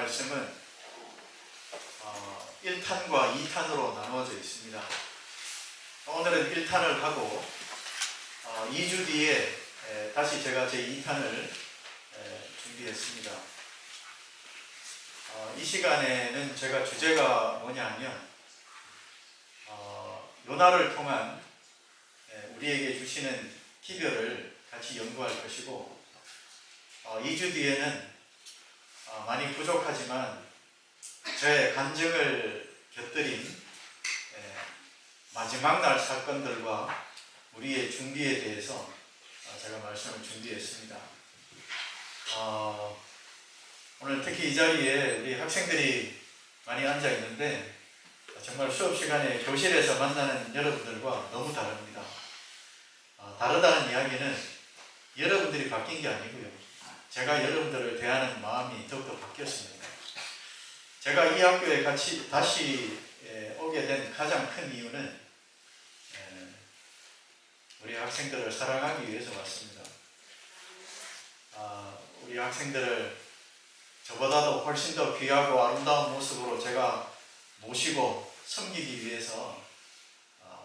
말씀은 1탄과 2탄으로 나누어져 있습니다. 오늘은 1탄을 하고 2주 뒤에 다시 제가 제 2탄을 준비했습니다. 이 시간에는 제가 주제가 뭐냐 하면 요나를 통한 우리에게 주시는 기별을 같이 연구할 것이고, 2주 뒤에는 많이 부족하지만 저의 간증을 곁들인 마지막 날 사건들과 우리의 준비에 대해서 제가 말씀을 준비했습니다. 오늘 특히 이 자리에 우리 학생들이 많이 앉아 있는데 정말 수업 시간에 교실에서 만나는 여러분들과 너무 다릅니다. 다르다는 이야기는 여러분들이 바뀐 게 아니고요, 제가 여러분들을 대하는 마음이 더욱더 바뀌었습니다. 제가 이 학교에 다시 오게 된 가장 큰 이유는 우리 학생들을 사랑하기 위해서 왔습니다. 우리 학생들을 저보다도 훨씬 더 귀하고 아름다운 모습으로 제가 모시고 섬기기 위해서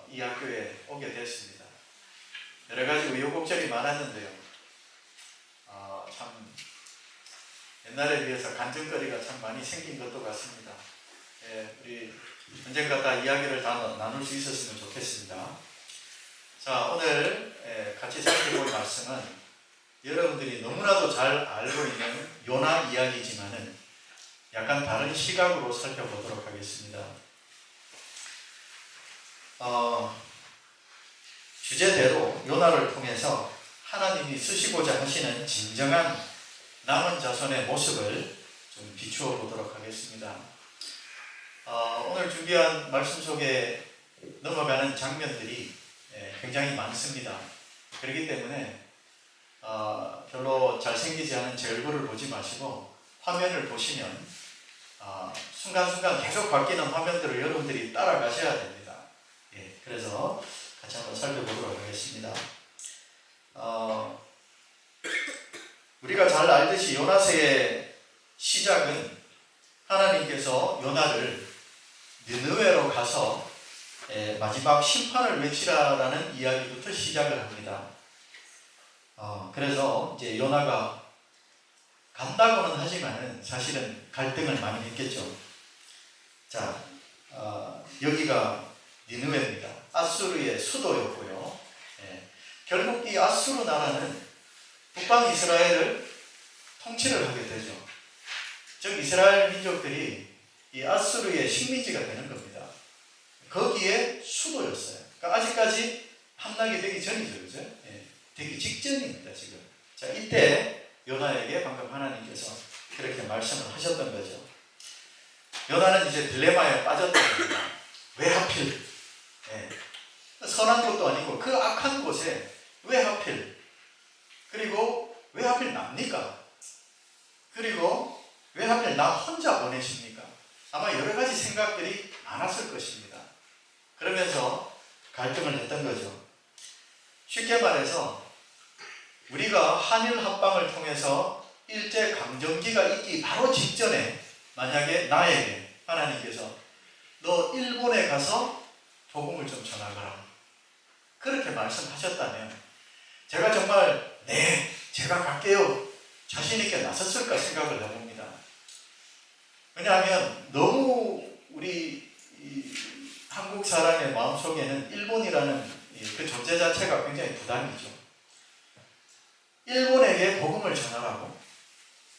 이 학교에 오게 됐습니다. 여러 가지 우여곡절이 많았는데요, 참 옛날에 비해서 간증거리가 참 많이 생긴 것도 같습니다. 우리 언젠가 다 이야기를 다 나눌 수 있었으면 좋겠습니다. 자, 오늘 같이 살펴볼 말씀은 여러분들이 너무나도 잘 알고 있는 요나 이야기지만은 약간 다른 시각으로 살펴보도록 하겠습니다. 주제대로 요나를 통해서 하나님이 쓰시고자 하시는 진정한 남은 자손의 모습을 좀 비추어 보도록 하겠습니다. 오늘 준비한 말씀 속에 넘어가는 장면들이 굉장히 많습니다. 그렇기 때문에 별로 잘생기지 않은 제 얼굴을 보지 마시고 화면을 보시면 순간순간 계속 바뀌는 화면들을 여러분들이 따라가셔야 됩니다. 그래서 같이 한번 살펴보도록 하겠습니다. 우리가 잘 알듯이 요나서의 시작은 하나님께서 요나를 느느웨로 가서 마지막 심판을 외치라라는 이야기부터 시작을 합니다. 그래서 이제 요나가 간다고는 하지만은 사실은 갈등을 많이 했겠죠. 자, 여기가 니느웨입니다. 아수르의 수도였고요. 결국 이 아수르 나라는 북방 이스라엘을 통치를 하게 되죠. 즉 이스라엘 민족들이 이 아수르의 식민지가 되는 겁니다. 거기에 수도였어요. 그러니까 아직까지 함락이 되기 전이죠, 그죠? 되기 직전입니다, 지금. 자, 이때 요나에게 방금 하나님께서 그렇게 말씀을 하셨던 거죠. 요나는 이제 딜레마에 빠졌던 겁니다. 왜 하필? 선한 곳도 아니고 그 악한 곳에 왜 하필? 그리고 왜 하필 납니까? 그리고 왜 하필 나 혼자 보내십니까? 아마 여러 가지 생각들이 많았을 것입니다. 그러면서 갈등을 했던 거죠. 쉽게 말해서 우리가 한일 합방을 통해서 일제 강점기가 있기 바로 직전에 만약에 나에게 하나님께서 너 일본에 가서 복음을 좀 전하거라, 그렇게 말씀하셨다면 제가 정말 제가 갈게요 자신 있게 나섰을까 생각을 해봅니다. 왜냐하면 너무 우리 한국 사람의 마음속에는 일본이라는 그 존재 자체가 굉장히 부담이죠. 일본에게 복음을 전하라고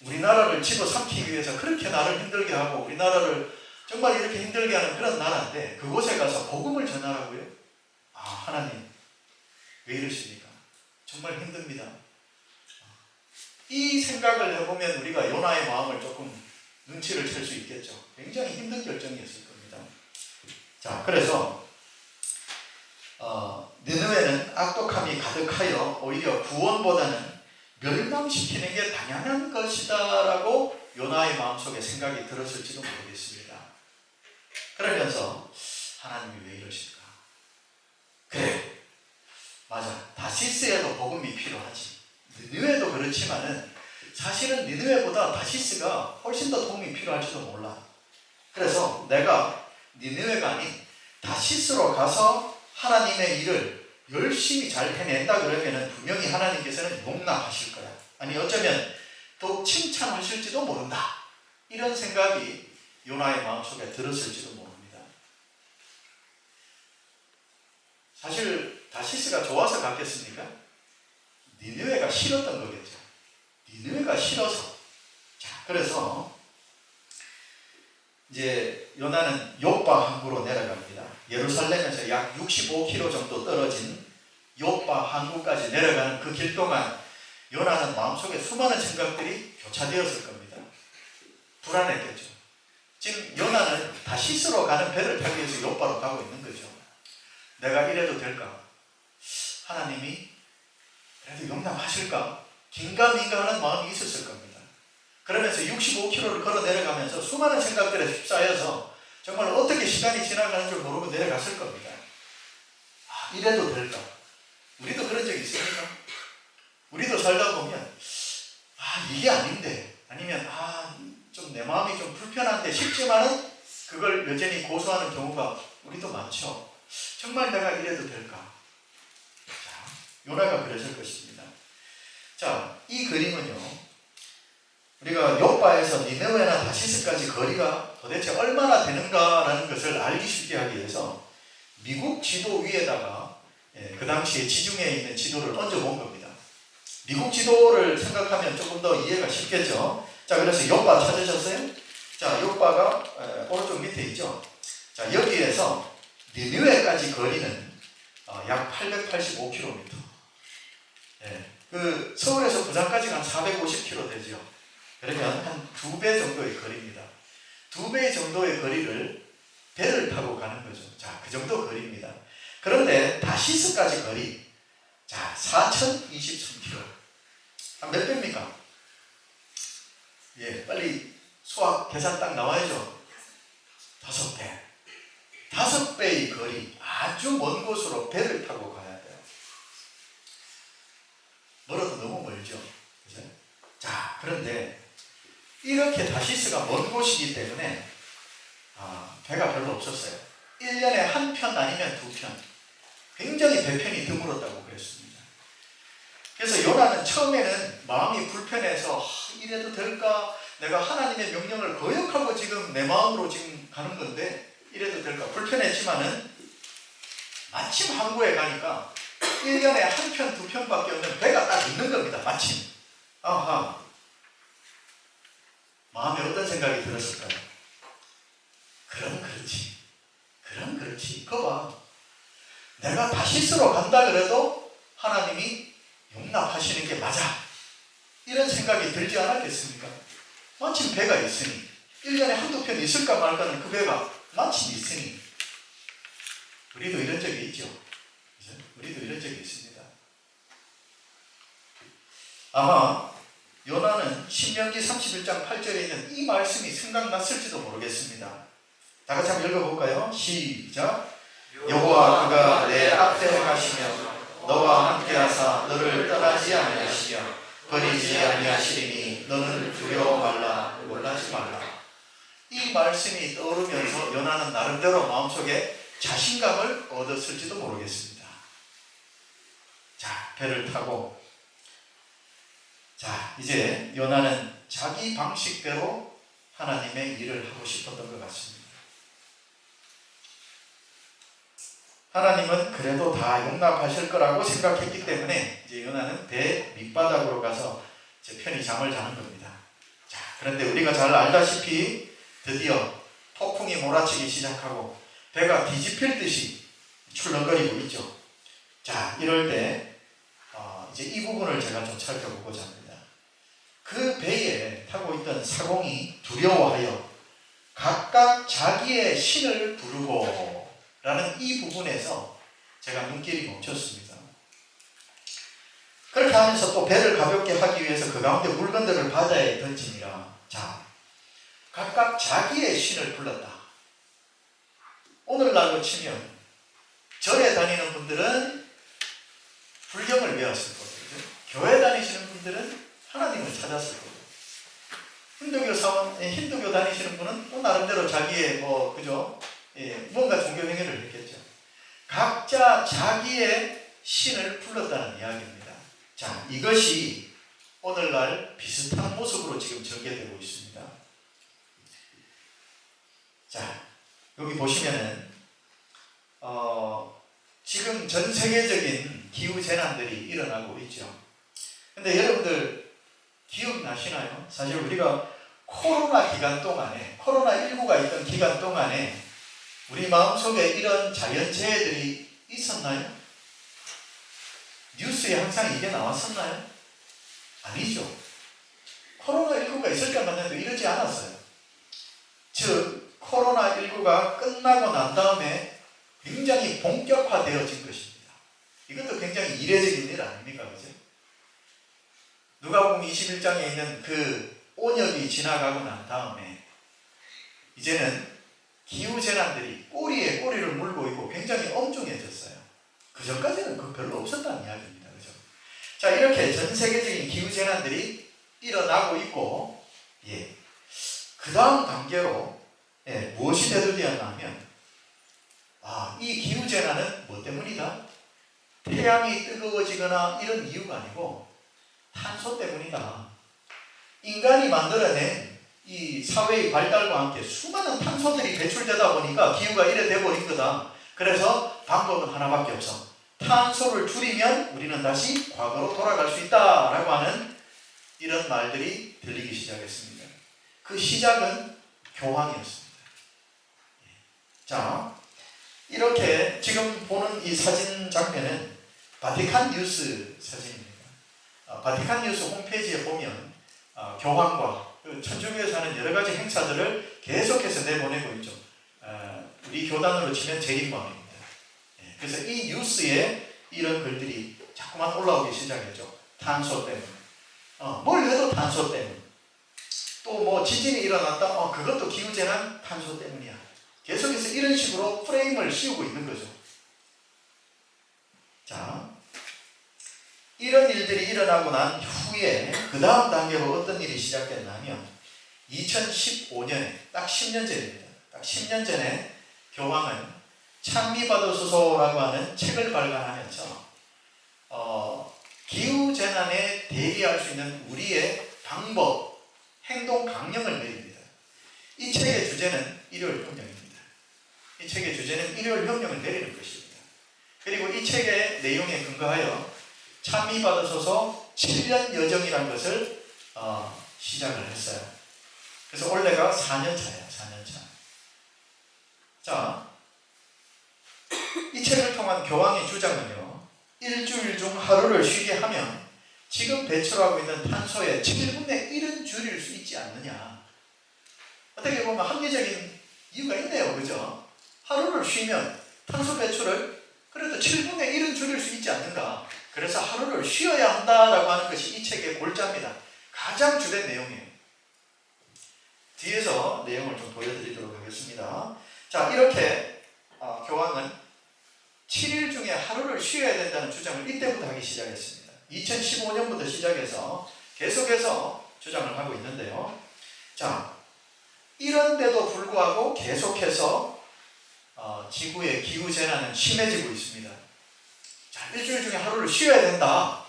우리나라를 집어삼키기 위해서 그렇게 나를 힘들게 하고 우리나라를 정말 이렇게 힘들게 하는 그런 나라인데 그곳에 가서 복음을 전하라고요? 하나님 왜 이러십니까? 정말 힘듭니다. 이 생각을 해보면 우리가 요나의 마음을 조금 눈치를 챌 수 있겠죠. 굉장히 힘든 결정이었을 겁니다. 자, 그래서 느느웨는 악독함이 가득하여 오히려 구원보다는 멸망시키는 게 당연한 것이다라고 요나의 마음속에 생각이 들었을지도 모르겠습니다. 그러면서 하나님이 왜 이러실까? 그래, 맞아, 다시스에도 복음이 필요하지. 느느웨도 그렇지만은 사실은 니느웨보다 다시스가 훨씬 더 도움이 필요할지도 몰라. 그래서 내가 니느웨가 아닌 다시스로 가서 하나님의 일을 열심히 잘 해낸다 그러면은 분명히 하나님께서는 용납하실 거야. 아니 어쩌면 또 칭찬하실지도 모른다. 이런 생각이 요나의 마음속에 들었을지도 모릅니다. 사실 다시스가 좋아서 갔겠습니까? 니느웨가 싫었던 거겠죠. 니느웨가 싫어서. 자, 그래서 이제 요나는 욥바 항구로 내려갑니다. 예루살렘에서 약 65km 정도 떨어진 욥바 항구까지 내려가는 그 길 동안 요나는 마음속에 수많은 생각들이 교차되었을 겁니다. 불안했겠죠. 지금 요나는 다시스로 가는 배를 타기 위해서 욥바로 가고 있는 거죠. 내가 이래도 될까? 하나님이 그래도 용납하실까? 긴가민가하는 마음이 있었을 겁니다. 그러면서 65km를 걸어 내려가면서 수많은 생각들에 휩싸여서 정말 어떻게 시간이 지나가는 줄 모르고 내려갔을 겁니다. 아, 이래도 될까? 우리도 그런 적이 있습니까? 우리도 살다 보면 아, 이게 아닌데, 아니면 좀 내 마음이 좀 불편한데 싶지만은 그걸 여전히 고수하는 경우가 우리도 많죠. 정말 내가 이래도 될까? 자, 요나가 그랬을 것입니다. 자, 이 그림은요, 우리가 욥바에서 니느웨나 다시스까지 거리가 도대체 얼마나 되는가라는 것을 알기 쉽게 하기 위해서 미국 지도 위에다가 그 당시에 지중해에 있는 지도를 얹어본 겁니다. 미국 지도를 생각하면 조금 더 이해가 쉽겠죠. 자, 그래서 욥바 찾으셨어요? 자, 욥바가 오른쪽 밑에 있죠. 자, 여기에서 니느웨까지 거리는 약 885km. 그 서울에서 부산까지가 한 450km 되죠. 그러면 한 2배 정도의 거리입니다. 2배 정도의 거리를 배를 타고 가는 거죠. 자, 그 정도 거리입니다. 그런데 다시스까지 거리, 자, 4023km. 몇 배입니까? 예, 빨리 수학 계산 딱 나와야죠. 5배. 5배의 거리, 아주 먼 곳으로 배를 타고 가야 돼요. 멀어도 너무 멀죠. 그죠? 자, 그런데 이렇게 다시스가 먼 곳이기 때문에 배가 별로 없었어요. 1년에 한 편 아니면 2편. 굉장히 배편이 드물었다고 그랬습니다. 그래서 요나는 처음에는 마음이 불편해서 이래도 될까? 내가 하나님의 명령을 거역하고 지금 내 마음으로 지금 가는 건데 이래도 될까? 불편했지만은 마침 항구에 가니까 1년에 한 편, 2편밖에 없는 배가 딱 있는 겁니다. 마침. 아하. 마음에 어떤 생각이 들었을까요? 그럼 그렇지. 그럼 그렇지. 그거 봐. 내가 다시스로 간다 그래도 하나님이 용납하시는 게 맞아. 이런 생각이 들지 않았겠습니까? 마침 배가 있으니. 1년에 한두 편 있을까 말까는 그 배가 마침 있으니. 우리도 이런 적이 있죠. 그죠? 우리도 이런 적이 있습니다. 아마 요나는 신명기 31장 8절에 있는 이 말씀이 생각났을지도 모르겠습니다. 다 같이 한번 읽어볼까요? 시작. 여호와 그가 내 앞에 가시며 너와 함께하사 너를 떠나지 아니하시며 버리지 아니하시리니 너는 두려워 말라, 놀라지 말라. 이 말씀이 떠오르면서 요나는 나름대로 마음속에 자신감을 얻었을지도 모르겠습니다. 자, 배를 타고 자, 이제 요나는 자기 방식대로 하나님의 일을 하고 싶었던 것 같습니다. 하나님은 그래도 다 용납하실 거라고 생각했기 때문에 이제 요나는 배 밑바닥으로 가서 이제 편히 잠을 자는 겁니다. 자, 그런데 우리가 잘 알다시피 드디어 폭풍이 몰아치기 시작하고 배가 뒤집힐 듯이 출렁거리고 있죠. 자, 이럴 때 이제 이 부분을 제가 좀 살펴보고자 합니다. 그 배에 타고 있던 사공이 두려워하여 각각 자기의 신을 부르고 라는 이 부분에서 제가 눈길이 멈췄습니다. 그렇게 하면서 또 배를 가볍게 하기 위해서 그 가운데 물건들을 바다에 던지니라. 자, 각각 자기의 신을 불렀다. 오늘날로 치면 절에 다니는 분들은 불경을 외웠을 거예요. 교회 다니시는 분들은 하나님을 찾았을 거고, 힌두교 다니시는 분은 또 나름대로 자기의 그죠? 뭔가 종교 행위를 했겠죠. 각자 자기의 신을 불렀다는 이야기입니다. 자, 이것이 오늘날 비슷한 모습으로 지금 전개되고 있습니다. 자, 여기 보시면은 지금 전 세계적인 기후 재난들이 일어나고 있죠. 근데 여러분들 기억나시나요? 사실 우리가 코로나 기간 동안에, 코로나19가 있던 기간 동안에 우리 마음속에 이런 자연재해들이 있었나요? 뉴스에 항상 이게 나왔었나요? 아니죠. 코로나19가 있을 때만 해도 이러지 않았어요. 즉, 코로나19가 끝나고 난 다음에 굉장히 본격화되어진 것입니다. 이것도 굉장히 이례적인 일 아닙니까? 그죠? 누가복음 21장에 있는 그 온역이 지나가고 난 다음에 이제는 기후재난들이 꼬리에 꼬리를 물고 있고 굉장히 엄중해졌어요. 그 전까지는 별로 없었다는 이야기입니다. 그죠? 자, 이렇게 전 세계적인 기후재난들이 일어나고 있고, 그 다음 단계로 무엇이 대두되었냐면, 이 기후재난은 뭐 때문이다? 태양이 뜨거워지거나 이런 이유가 아니고 탄소 때문이다. 인간이 만들어낸 이 사회의 발달과 함께 수많은 탄소들이 배출되다 보니까 기후가 이래 돼버린 거다. 그래서 방법은 하나밖에 없어. 탄소를 줄이면 우리는 다시 과거로 돌아갈 수 있다라고 하는 이런 말들이 들리기 시작했습니다. 그 시작은 교황이었습니다. 자, 이렇게 지금 보는 이 사진 장면은 바티칸 뉴스 사진입니다. 바티칸 뉴스 홈페이지에 보면 교황과 천주교에서 하는 여러 가지 행사들을 계속해서 내보내고 있죠. 우리 교단으로 치면 재림마을입니다. 그래서 이 뉴스에 이런 글들이 자꾸만 올라오기 시작했죠. 탄소 때문. 뭘 해도 탄소 때문. 또 뭐 지진이 일어났다. 그것도 기후재난 탄소 때문이야. 계속해서 이런 식으로 프레임을 씌우고 있는 거죠. 자, 이런 일들이 일어나고 난 후에 그 다음 단계로 어떤 일이 시작됐냐면 2015년에 딱 10년 전입니다. 딱 10년 전에 교황은 찬미받으소서라고 하는 책을 발간하면서 기후재난에 대비할 수 있는 우리의 방법, 행동 강령을 내립니다. 이 책의 주제는 일요일혁명입니다. 이 책의 주제는 일요일혁명을 내리는 것입니다. 그리고 이 책의 내용에 근거하여 찬미받으소서 7년 여정이라는 것을 시작을 했어요. 그래서 올해가 4년 차예요. 4년 차. 자, 이 책을 통한 교황의 주장은요, 일주일 중 하루를 쉬게 하면 지금 배출하고 있는 탄소의 7분의 1은 줄일 수 있지 않느냐. 어떻게 보면 합리적인 이유가 있네요. 그죠? 하루를 쉬면 탄소 배출을 그래도 7분의 1은 줄일 수 있지 않는가. 그래서 하루를 쉬어야 한다라고 하는 것이 이 책의 골자입니다. 가장 주된 내용이에요. 뒤에서 내용을 좀 보여드리도록 하겠습니다. 자, 이렇게 교황은 7일 중에 하루를 쉬어야 된다는 주장을 이때부터 하기 시작했습니다. 2015년부터 시작해서 계속해서 주장을 하고 있는데요. 자, 이런데도 불구하고 계속해서 지구의 기후재난은 심해지고 있습니다. 자, 일주일 중에 하루를 쉬어야 된다.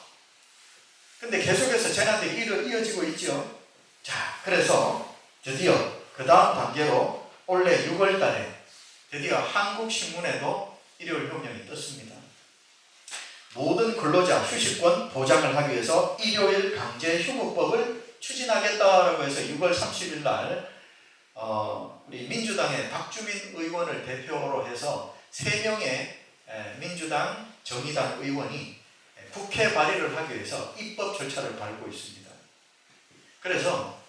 근데 계속해서 재난들이 이어지고 있죠. 자, 그래서 드디어 그 다음 단계로 올해 6월 달에 드디어 한국신문에도 일요일혁명이 떴습니다. 모든 근로자 휴식권 보장을 하기 위해서 일요일 강제휴무법을 추진하겠다라고 해서 6월 30일 날 우리 민주당의 박주민 의원을 대표로 해서 3명의 민주당, 정의당 의원이 국회 발의를 하기 위해서 입법 절차를 밟고 있습니다. 그래서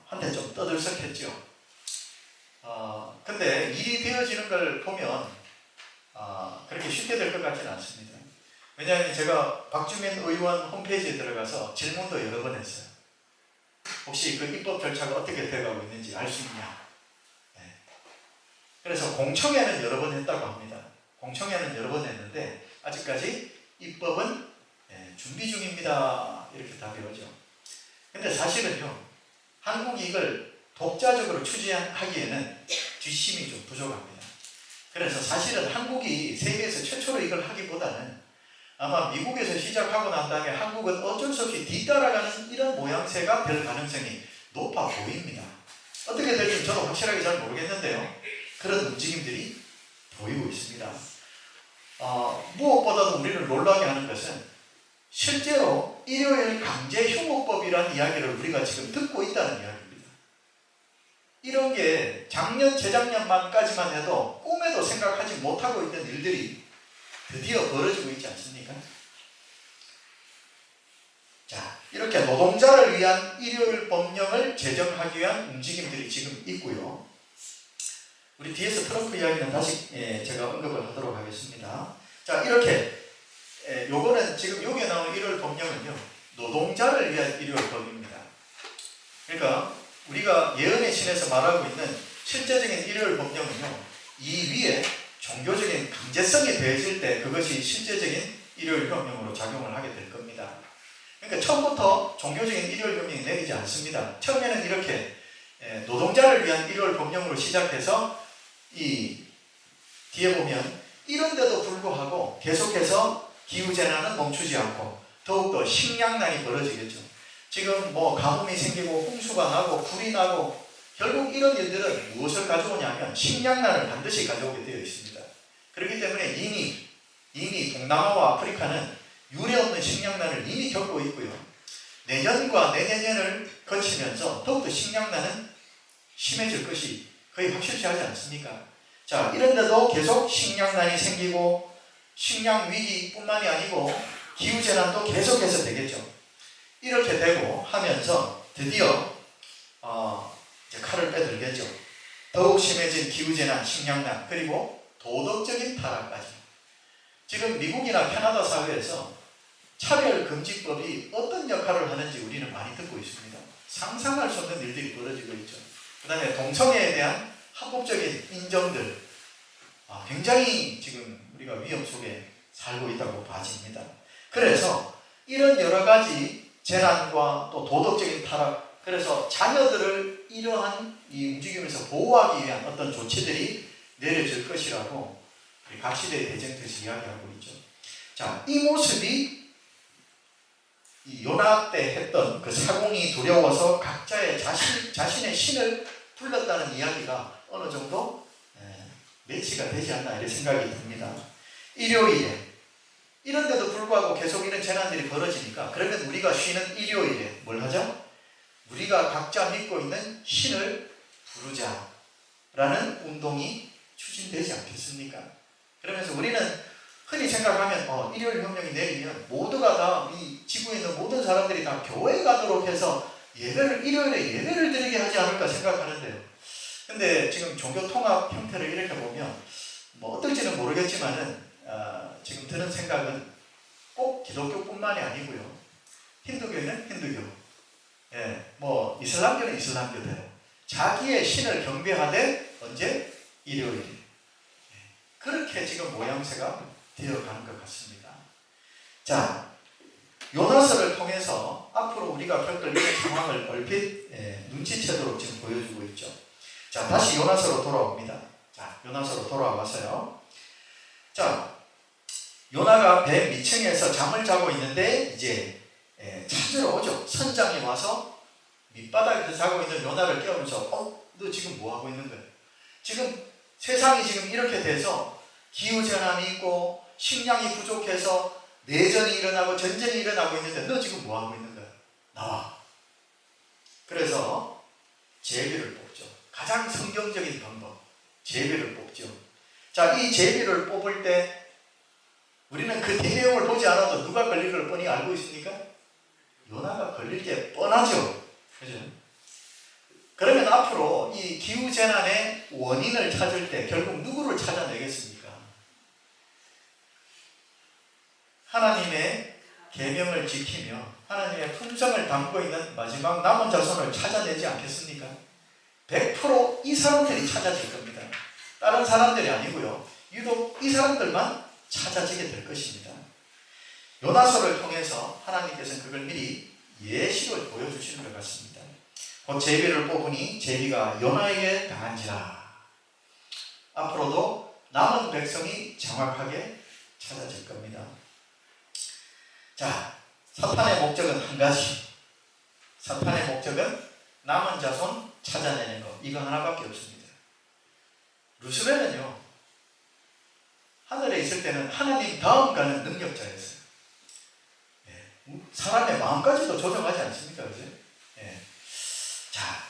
한때 좀 떠들썩했죠. 근데 일이 되어지는 걸 보면 그렇게 쉽게 될 것 같지는 않습니다. 왜냐하면 제가 박주민 의원 홈페이지에 들어가서 질문도 여러 번 했어요. 혹시 그 입법 절차가 어떻게 돼가고 있는지 알 수 있냐. 그래서 공청회는 여러 번 했다고 합니다. 공청회는 여러 번 했는데 아직까지 입법은 준비 중입니다. 이렇게 답이 오죠. 근데 사실은요, 한국이 이걸 독자적으로 추진하기에는 뒷심이 좀 부족합니다. 그래서 사실은 한국이 세계에서 최초로 이걸 하기보다는 아마 미국에서 시작하고 난 다음에 한국은 어쩔 수 없이 뒤따라가는 이런 모양새가 될 가능성이 높아 보입니다. 어떻게 될지 저도 확실하게 잘 모르겠는데요. 그런 움직임들이 보이고 있습니다. 무엇보다도 우리를 놀라게 하는 것은 실제로 일요일 강제 휴무법이라는 이야기를 우리가 지금 듣고 있다는 이야기입니다. 이런 게 작년, 재작년만까지만 해도 꿈에도 생각하지 못하고 있던 일들이 드디어 벌어지고 있지 않습니까? 자, 이렇게 노동자를 위한 일요일 법령을 제정하기 위한 움직임들이 지금 있고요. 우리 뒤에서 트럼프 이야기는 다시 제가 언급을 하도록 하겠습니다. 자, 이렇게 요거는 지금 여기에 나온 일요일 법령은요, 노동자를 위한 일요일 법입니다. 그러니까 우리가 예언의 신에서 말하고 있는 실제적인 일요일 법령은요, 이 위에 종교적인 강제성이 더해질 때 그것이 실제적인 일요일 법령으로 작용을 하게 될 겁니다. 그러니까 처음부터 종교적인 일요일 법령이 내리지 않습니다. 처음에는 이렇게 노동자를 위한 일요일 법령으로 시작해서 이 뒤에 보면 이런데도 불구하고 계속해서 기후재난은 멈추지 않고 더욱더 식량난이 벌어지겠죠. 지금 뭐 가뭄이 생기고 홍수가 나고 불이 나고 결국 이런 일들은 무엇을 가져오냐면 식량난을 반드시 가져오게 되어 있습니다. 그렇기 때문에 이미 동남아와 아프리카는 유례없는 식량난을 이미 겪고 있고요. 내년과 내년을 거치면서 더욱더 식량난은 심해질 것이 거의 확실시하지 않습니까? 자, 이런데도 계속 식량난이 생기고 식량 위기뿐만이 아니고 기후재난도 계속해서 되겠죠. 이렇게 되고 하면서 드디어 이제 칼을 빼들겠죠. 더욱 심해진 기후재난, 식량난, 그리고 도덕적인 타락까지. 지금 미국이나 캐나다 사회에서 차별금지법이 어떤 역할을 하는지 우리는 많이 듣고 있습니다. 상상할 수 없는 일들이 벌어지고 있죠. 그 다음에 동성애에 대한 합법적인 인정들, 굉장히 지금 우리가 위험 속에 살고 있다고 봐집니다. 그래서 이런 여러 가지 재난과 또 도덕적인 타락, 그래서 자녀들을 이러한 이 움직임에서 보호하기 위한 어떤 조치들이 내려질 것이라고 각시대 대쟁터에서 이야기하고 있죠. 자, 이 모습이 이 요나 때 했던 그 사공이 두려워서 각자의 자신의 신을 불렀다는 이야기가 어느 정도 매치가 되지 않나 이런 생각이 듭니다. 일요일에 이런데도 불구하고 계속 이런 재난들이 벌어지니까 그러면 우리가 쉬는 일요일에 뭘 하죠? 우리가 각자 믿고 있는 신을 부르자라는 운동이 추진되지 않겠습니까? 그러면서 우리는 흔히 생각하면 일요일 명령이 내리면 모두가 다 이 지구에 있는 모든 사람들이 다 교회에 가도록 해서 일요일에 예배를 드리게 하지 않을까 생각하는데요. 근데 지금 종교 통합 형태를 이렇게 보면 뭐 어떨지는 모르겠지만은 지금 드는 생각은 꼭 기독교뿐만이 아니고요. 힌두교는 힌두교, 뭐 이슬람교는 이슬람교대로 자기의 신을 경배하되 언제? 일요일에. 그렇게 지금 모양새가 되어가는 것 같습니다. 자, 요나서를 통해서 앞으로 우리가 겪을 이런 상황을 얼핏 눈치채도록 지금 보여주고 있죠. 자, 다시 요나서로 돌아옵니다. 자, 요나서로 돌아와서요. 자, 요나가 배 밑층에서 잠을 자고 있는데 이제 찾으러 오죠. 선장이 와서 밑바닥에서 자고 있는 요나를 깨우면서 너 지금 뭐 하고 있는 거야? 지금 세상이 지금 이렇게 돼서 기후재난이 있고 식량이 부족해서 내전이 일어나고 전쟁이 일어나고 있는데 너 지금 뭐 하고 있는 거야? 나와. 그래서 제비를 뽑죠. 가장 성경적인 방법, 제비를 뽑죠. 자, 이 제비를 뽑을 때 우리는 그 뒷내용을 보지 않아도 누가 걸릴 걸 뻔히 알고 있습니까? 요나가 걸릴 게 뻔하죠. 그죠? 그러면 앞으로 이 기후재난의 원인을 찾을 때 결국 누구를 찾아내겠습니까? 하나님의 계명을 지키며 하나님의 품성을 담고 있는 마지막 남은 자손을 찾아내지 않겠습니까? 100% 이 사람들이 찾아질 겁니다. 다른 사람들이 아니고요. 유독 이 사람들만 찾아지게 될 것입니다. 요나서를 통해서 하나님께서는 그걸 미리 예시로 보여주시는 것 같습니다. 곧 제비를 뽑으니 제비가 요나에게 당한지라. 앞으로도 남은 백성이 정확하게 찾아질 겁니다. 자, 사탄의 목적은 한 가지. 사탄의 목적은 남은 자손 찾아내는 것. 이거 하나밖에 없습니다. 루스벨은요, 하늘에 있을 때는 하나님 다음 가는 능력자였어요. 사람의 마음까지도 조정하지 않습니까? 그죠? 자,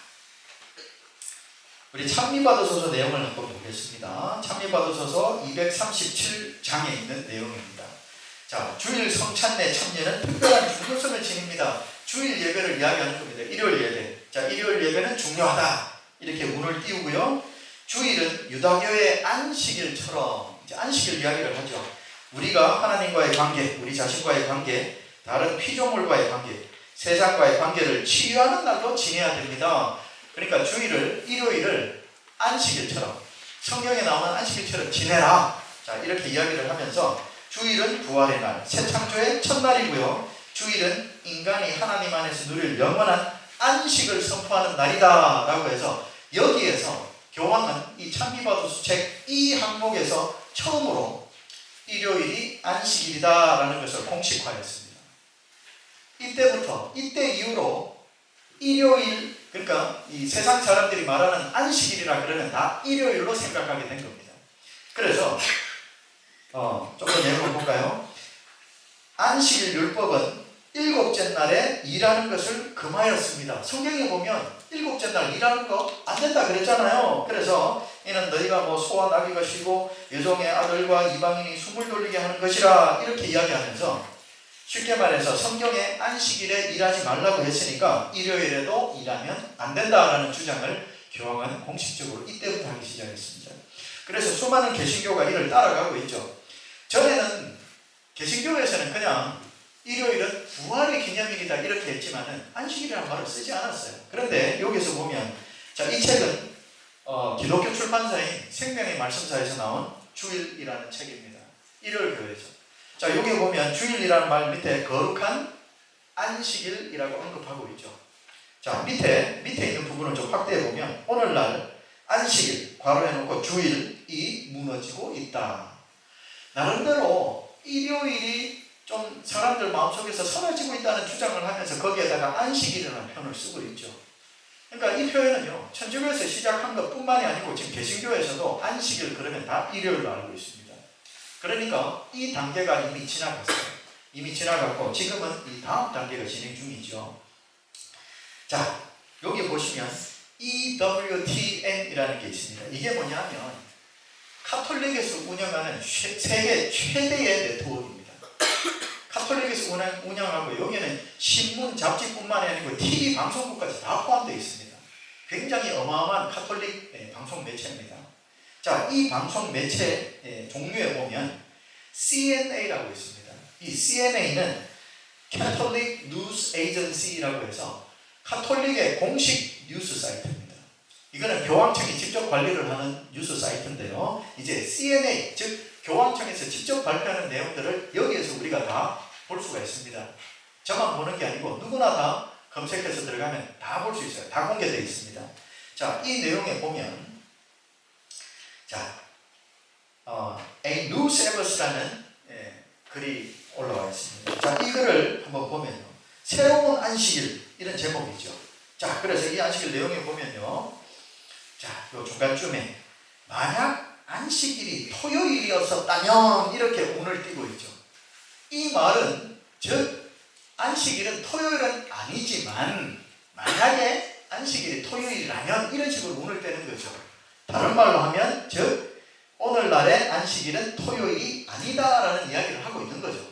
우리 찬미받으소서 내용을 한번 보겠습니다. 찬미받으소서 237장에 있는 내용입니다. 자, 주일 성찬례 참여는 특별한 중요성을 지닙니다. 주일 예배를 이야기하는 겁니다. 일요일 예배. 자, 일요일 예배는 중요하다. 이렇게 운을 띄우고요. 주일은 유다교의 안식일처럼 이제 안식일 이야기를 하죠. 우리가 하나님과의 관계, 우리 자신과의 관계, 다른 피조물과의 관계, 세상과의 관계를 치유하는 날로 지내야 됩니다. 그러니까 주일을, 일요일을 안식일처럼, 성경에 나오는 안식일처럼 지내라. 자, 이렇게 이야기를 하면서 주일은 부활의 날, 새 창조의 첫날이고요. 주일은 인간이 하나님 안에서 누릴 영원한 안식을 선포하는 날이다 라고 해서, 여기에서 교황은 이 찬미받으소서 책 이 항목에서 처음으로 일요일이 안식일이다 라는 것을 공식화했습니다. 이때 이후로 일요일, 그러니까 이 세상 사람들이 말하는 안식일이라 그러면 다 일요일로 생각하게 된 겁니다. 그래서 조금 내용을 볼까요? 안식일 율법은 일곱째 날에 일하는 것을 금하였습니다. 성경에 보면 일곱째 날 일하는 거 안 된다 그랬잖아요. 그래서 이는 너희가 소와 나귀가 쉬고 여종의 아들과 이방인이 숨을 돌리게 하는 것이라, 이렇게 이야기하면서 쉽게 말해서 성경에 안식일에 일하지 말라고 했으니까 일요일에도 일하면 안 된다라는 주장을 교황은 공식적으로 이때부터 하기 시작했습니다. 그래서 수많은 개신교가 이를 따라가고 있죠. 전에는 개신교에서는 그냥 일요일은 부활의 기념일이다 이렇게 했지만은 안식일이라는 말을 쓰지 않았어요. 그런데 여기서 보면, 자, 이 책은 기독교 출판사인 생명의 말씀사에서 나온 주일이라는 책입니다. 일요일 교회죠. 자, 여기 보면 주일이라는 말 밑에 거룩한 안식일이라고 언급하고 있죠. 자, 밑에 있는 부분을 좀 확대해 보면, 오늘날 안식일 괄호해 놓고 주일이 무너지고 있다. 나름대로 일요일이 좀 사람들 마음속에서 사라지고 있다는 주장을 하면서 거기에다가 안식일이라는 표현을 쓰고 있죠. 그러니까 이 표현은요, 천주교에서 시작한 것뿐만이 아니고 지금 개신교에서도 안식일 그러면 다 일요일로 알고 있습니다. 그러니까 이 단계가 이미 지나갔어요. 이미 지나갔고 지금은 이 다음 단계가 진행 중이죠. 자, 여기 보시면 EWTN이라는 게 있습니다. 이게 뭐냐면 카톨릭에서 운영하는 세계 최대의 네트워크입니다. 카톨릭에서 운영하고 여기는 신문, 잡지뿐만이 아니고 TV 방송국까지 다 포함되어 있습니다. 굉장히 어마어마한 카톨릭 방송 매체입니다. 자, 이 방송 매체 종류에 보면 CNA라고 있습니다. 이 CNA는 Catholic News Agency라고 해서 카톨릭의 공식 뉴스 사이트입니다. 이거는 교황청이 직접 관리를 하는 뉴스 사이트인데요. 이제 CNA, 즉 교황청에서 직접 발표하는 내용들을 여기에서 우리가 다 볼 수가 있습니다. 저만 보는 게 아니고 누구나 다 검색해서 들어가면 다 볼 수 있어요. 다 공개되어 있습니다. 자, 이 내용에 보면, 자, A New Sabbath라는 글이 올라와 있습니다. 자, 이 글을 한번 보면요, 새로운 안식일, 이런 제목이죠. 자, 그래서 이 안식일 내용에 보면요, 자, 요 중간쯤에 만약 안식일이 토요일이었었다면, 이렇게 운을 띄고 있죠. 이 말은, 즉 안식일은 토요일은 아니지만 만약에 안식일이 토요일이라면, 이런 식으로 운을 떼는 거죠. 다른 말로 하면, 즉 오늘날의 안식일은 토요일이 아니다라는 이야기를 하고 있는 거죠.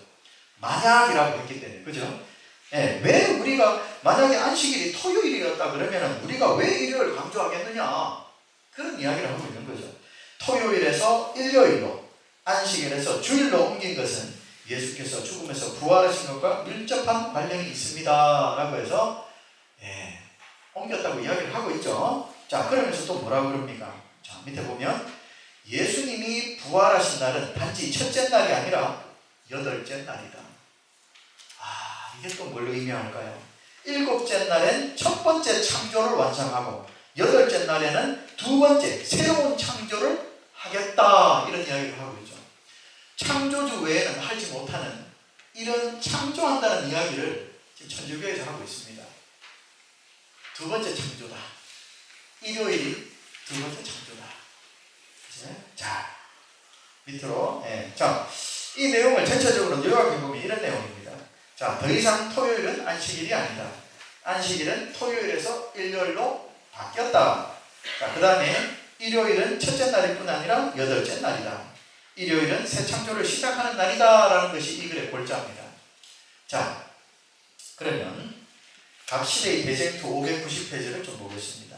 만약이라고 했기 때문에, 그죠? 왜 우리가 만약에 안식일이 토요일이었다 그러면 우리가 왜 일요일 강조하겠느냐, 그런 이야기를 하고 있는 거죠. 토요일에서 일요일로, 안식일에서 주일로 옮긴 것은 예수께서 죽음에서 부활하신 것과 밀접한 관련이 있습니다 라고 해서 옮겼다고 이야기를 하고 있죠. 자, 그러면서 또 뭐라고 그럽니까? 자, 밑에 보면 예수님이 부활하신 날은 단지 첫째 날이 아니라 여덟째 날이다. 이게 또 뭘 의미할까요? 일곱째 날엔 첫 번째 창조를 완성하고 여덟째 날에는 두 번째 새로운 창조를 하겠다, 이런 이야기를 하고 있죠. 창조주 외에는 하지 못하는 이런 창조한다는 이야기를 지금 천주교에서 하고 있습니다. 두 번째 창조다. 일요일이 두 번째 창조다. 자, 밑으로. 자, 이 내용을 전체적으로 요약해보면 이런 내용입니다. 자, 더 이상 토요일은 안식일이 아니다. 안식일은 토요일에서 일요일로 바뀌었다. 자, 그 다음에 일요일은 첫째 날일 뿐 아니라 여덟째 날이다. 일요일은 새 창조를 시작하는 날이다 라는 것이 이 글의 골자입니다. 자, 그러면 갑시대의 대쟁투 590페이지를 좀 보겠습니다.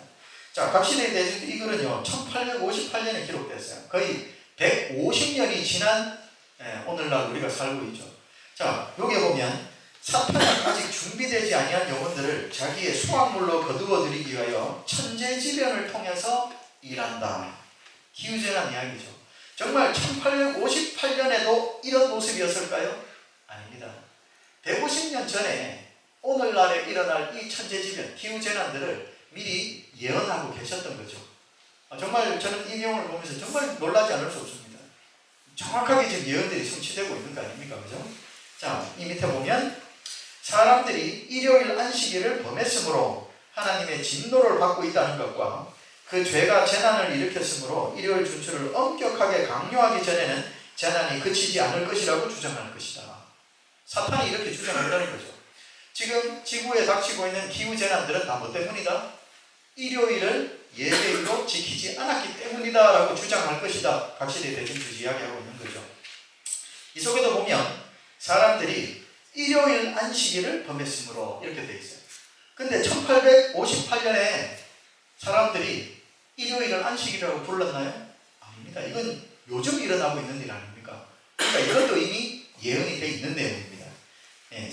자, 갑시대의 대쟁투 이 글은요 1858년에 기록됐어요. 거의 150년이 지난 오늘날 우리가 살고 있죠. 자, 여기 보면 사탄은 아직 준비되지 아니한 영혼들을 자기의 수확물로 거두어들이기 위하여 천재지변을 통해서 일한다. 기우제란 이야기죠. 정말 1858년에도 이런 모습이었을까요? 아닙니다. 150년 전에 오늘날에 일어날 이 천재지변, 기후재난들을 미리 예언하고 계셨던 거죠. 정말 저는 이 내용을 보면서 정말 놀라지 않을 수 없습니다. 정확하게 지금 예언들이 성취되고 있는 거 아닙니까? 그죠? 자, 이 밑에 보면 사람들이 일요일 안식일을 범했으므로 하나님의 진노를 받고 있다는 것과 그 죄가 재난을 일으켰으므로 일요일 준수를 엄격하게 강요하기 전에는 재난이 그치지 않을 것이라고 주장하는 것이다. 사탄이 이렇게 주장한다는 거죠. 지금 지구에 닥치고 있는 기후재난들은 다 뭐 때문이다? 일요일을 예배일로 지키지 않았기 때문이다 라고 주장할 것이다. 각시대 대중주의 이야기하고 있는 거죠. 이 속에도 보면 사람들이 일요일 안식일을 범했으므로 이렇게 되어 있어요. 근데 1858년에 사람들이 일요일을 안식일이라고 불렀나요? 아닙니다. 이건 요즘 일어나고 있는 일 아닙니까? 그러니까 이것도 이미 예언이 되어 있는 내용입니다.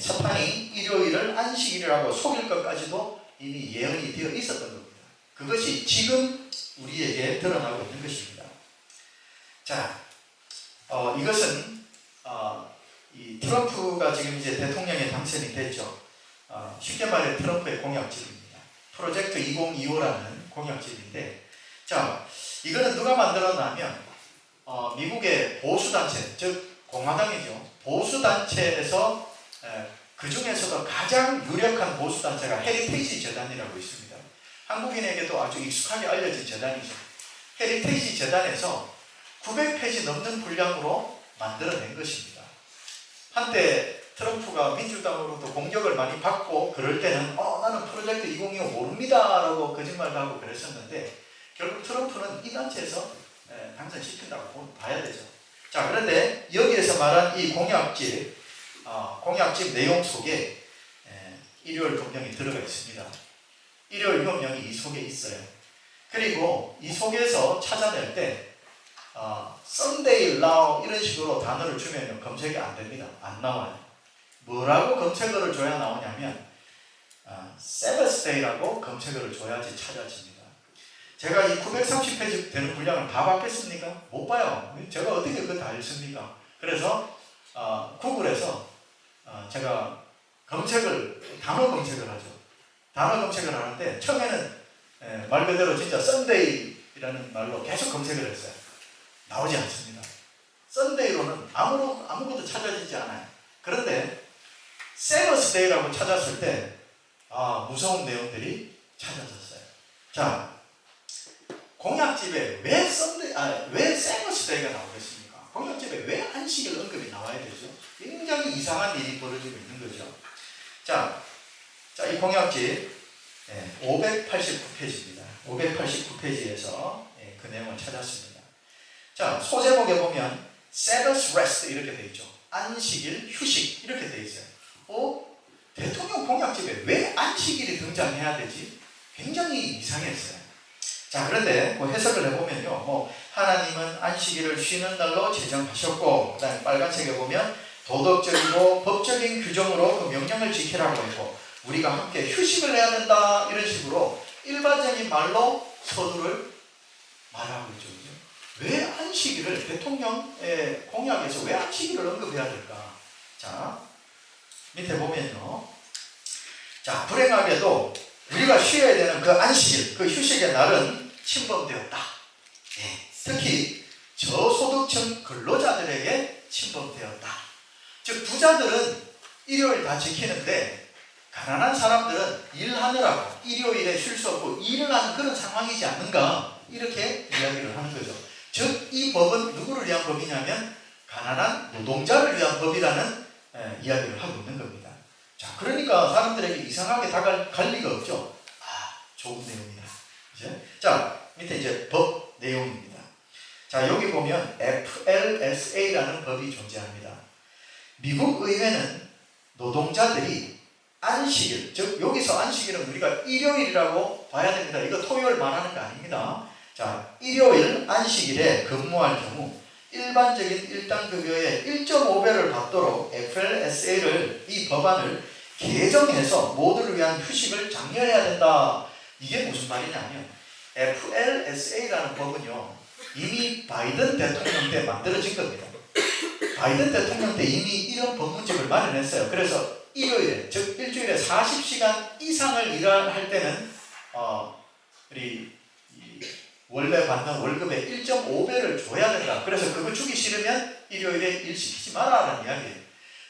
사탄이 일요일을 안식일이라고 속일 것까지도 이미 예언이 되어 있었던 겁니다. 그것이 지금 우리에게 드러나고 있는 것입니다. 자, 이것은 이 트럼프가 지금 이제 대통령에 당선이 됐죠. 쉽게 말해 트럼프의 공약집입니다. 프로젝트 2025라는 공약집인데, 자, 이거는 누가 만들었냐면 미국의 보수단체, 즉 공화당이죠. 보수단체에서 그 중에서도 가장 유력한 보수단체가 헤리테이지 재단이라고 있습니다. 한국인에게도 아주 익숙하게 알려진 재단이죠. 헤리테이지 재단에서 900페이지 넘는 분량으로 만들어낸 것입니다. 한때 트럼프가 민주당으로부터 공격을 많이 받고 그럴 때는 나는 프로젝트 2025 모릅니다 라고 거짓말도 하고 그랬었는데, 결국 트럼프는 이 단체에서 당선시킨다고 봐야 되죠. 자, 그런데 여기에서 말한 이 공약집 내용 속에 일요일 법령이 들어가 있습니다. 일요일 법령이 이 속에 있어요. 그리고 이 속에서 찾아낼 때 Sunday Law 이런 식으로 단어를 주면 검색이 안 됩니다. 안 나와요. 뭐라고 검색어를 줘야 나오냐면 Sabbath Day라고 검색어를 줘야지 찾아집니다. 제가 이 930페이지 되는 분량을 다 받겠습니까? 못 봐요. 제가 어떻게 그거 다 읽습니까? 그래서 구글에서 제가 단어 검색을 하죠. 단어 검색을 하는데 처음에는 말 그대로 진짜 썬데이라는 말로 계속 검색을 했어요. 나오지 않습니다. 썬데이로는 아무것도 찾아지지 않아요. 그런데 세버스 데이라고 찾았을 때 무서운 내용들이 찾아졌어요. 자, 공약집에 왜 세버스 데이가 나오겠습니까? 공약집에 왜 안식일 언급이 나와야 되죠? 굉장히 이상한 일이 벌어지고 있는 거죠. 자, 이 공약집 589페이지입니다. 589페이지에서 그 내용을 찾았습니다. 자, 소제목에 보면 Sabbath Rest 이렇게 되어 있죠. 안식일, 휴식 이렇게 되어 있어요. 대통령 공약집에 왜 안식일이 등장해야 되지? 굉장히 이상했어요. 자, 그런데 해석을 해보면요, 하나님은 안식일을 쉬는 날로 제정하셨고, 그 다음에 빨간색에 보면 도덕적이고 법적인 규정으로 그 명령을 지키라고 했고, 우리가 함께 휴식을 해야 된다 이런 식으로 일반적인 말로 서두를 말하고 있죠. 왜 안식일을 대통령의 공약에서 왜 안식일을 언급해야 될까? 자, 밑에 보면요. 자, 불행하게도 우리가 쉬어야 되는 그 안식일, 그 휴식의 날은 침범되었다. 예, 특히 저소득층 근로자들에게 침범되었다. 즉 부자들은 일요일 다 지키는데 가난한 사람들은 일하느라고 일요일에 쉴 수 없고 일을 하는 그런 상황이지 않는가, 이렇게 이야기를 하는 거죠. 즉 이 법은 누구를 위한 법이냐면 가난한 노동자를 위한 법이라는 이야기를 하고 있는 겁니다. 자, 그러니까 사람들에게 이상하게 다가갈 리가 없죠. 아, 좋은 내용이다. 그죠? 자, 밑에 이제 법 내용입니다. 자, 여기 보면 FLSA라는 법이 존재합니다. 미국 의회는 노동자들이 안식일, 즉 여기서 안식일은 우리가 일요일이라고 봐야 됩니다. 이거 토요일 말하는 거 아닙니다. 자, 일요일 안식일에 근무할 경우 일반적인 일당급여의 1.5배를 받도록 FLSA를, 이 법안을 개정해서 모두를 위한 휴식을 장려해야 된다. 이게 무슨 말이냐면 FLSA라는 법은요, 이미 바이든 대통령 때 만들어진 겁니다. 바이든 대통령 때 이미 이런 법문집을 마련했어요. 그래서 일요일에, 즉 일주일에 40시간 이상을 일할 때는 우리 원래 받는 월급의 1.5배를 줘야 된다. 그래서 그거 주기 싫으면 일요일에 일 시키지 마라라는 이야기예요.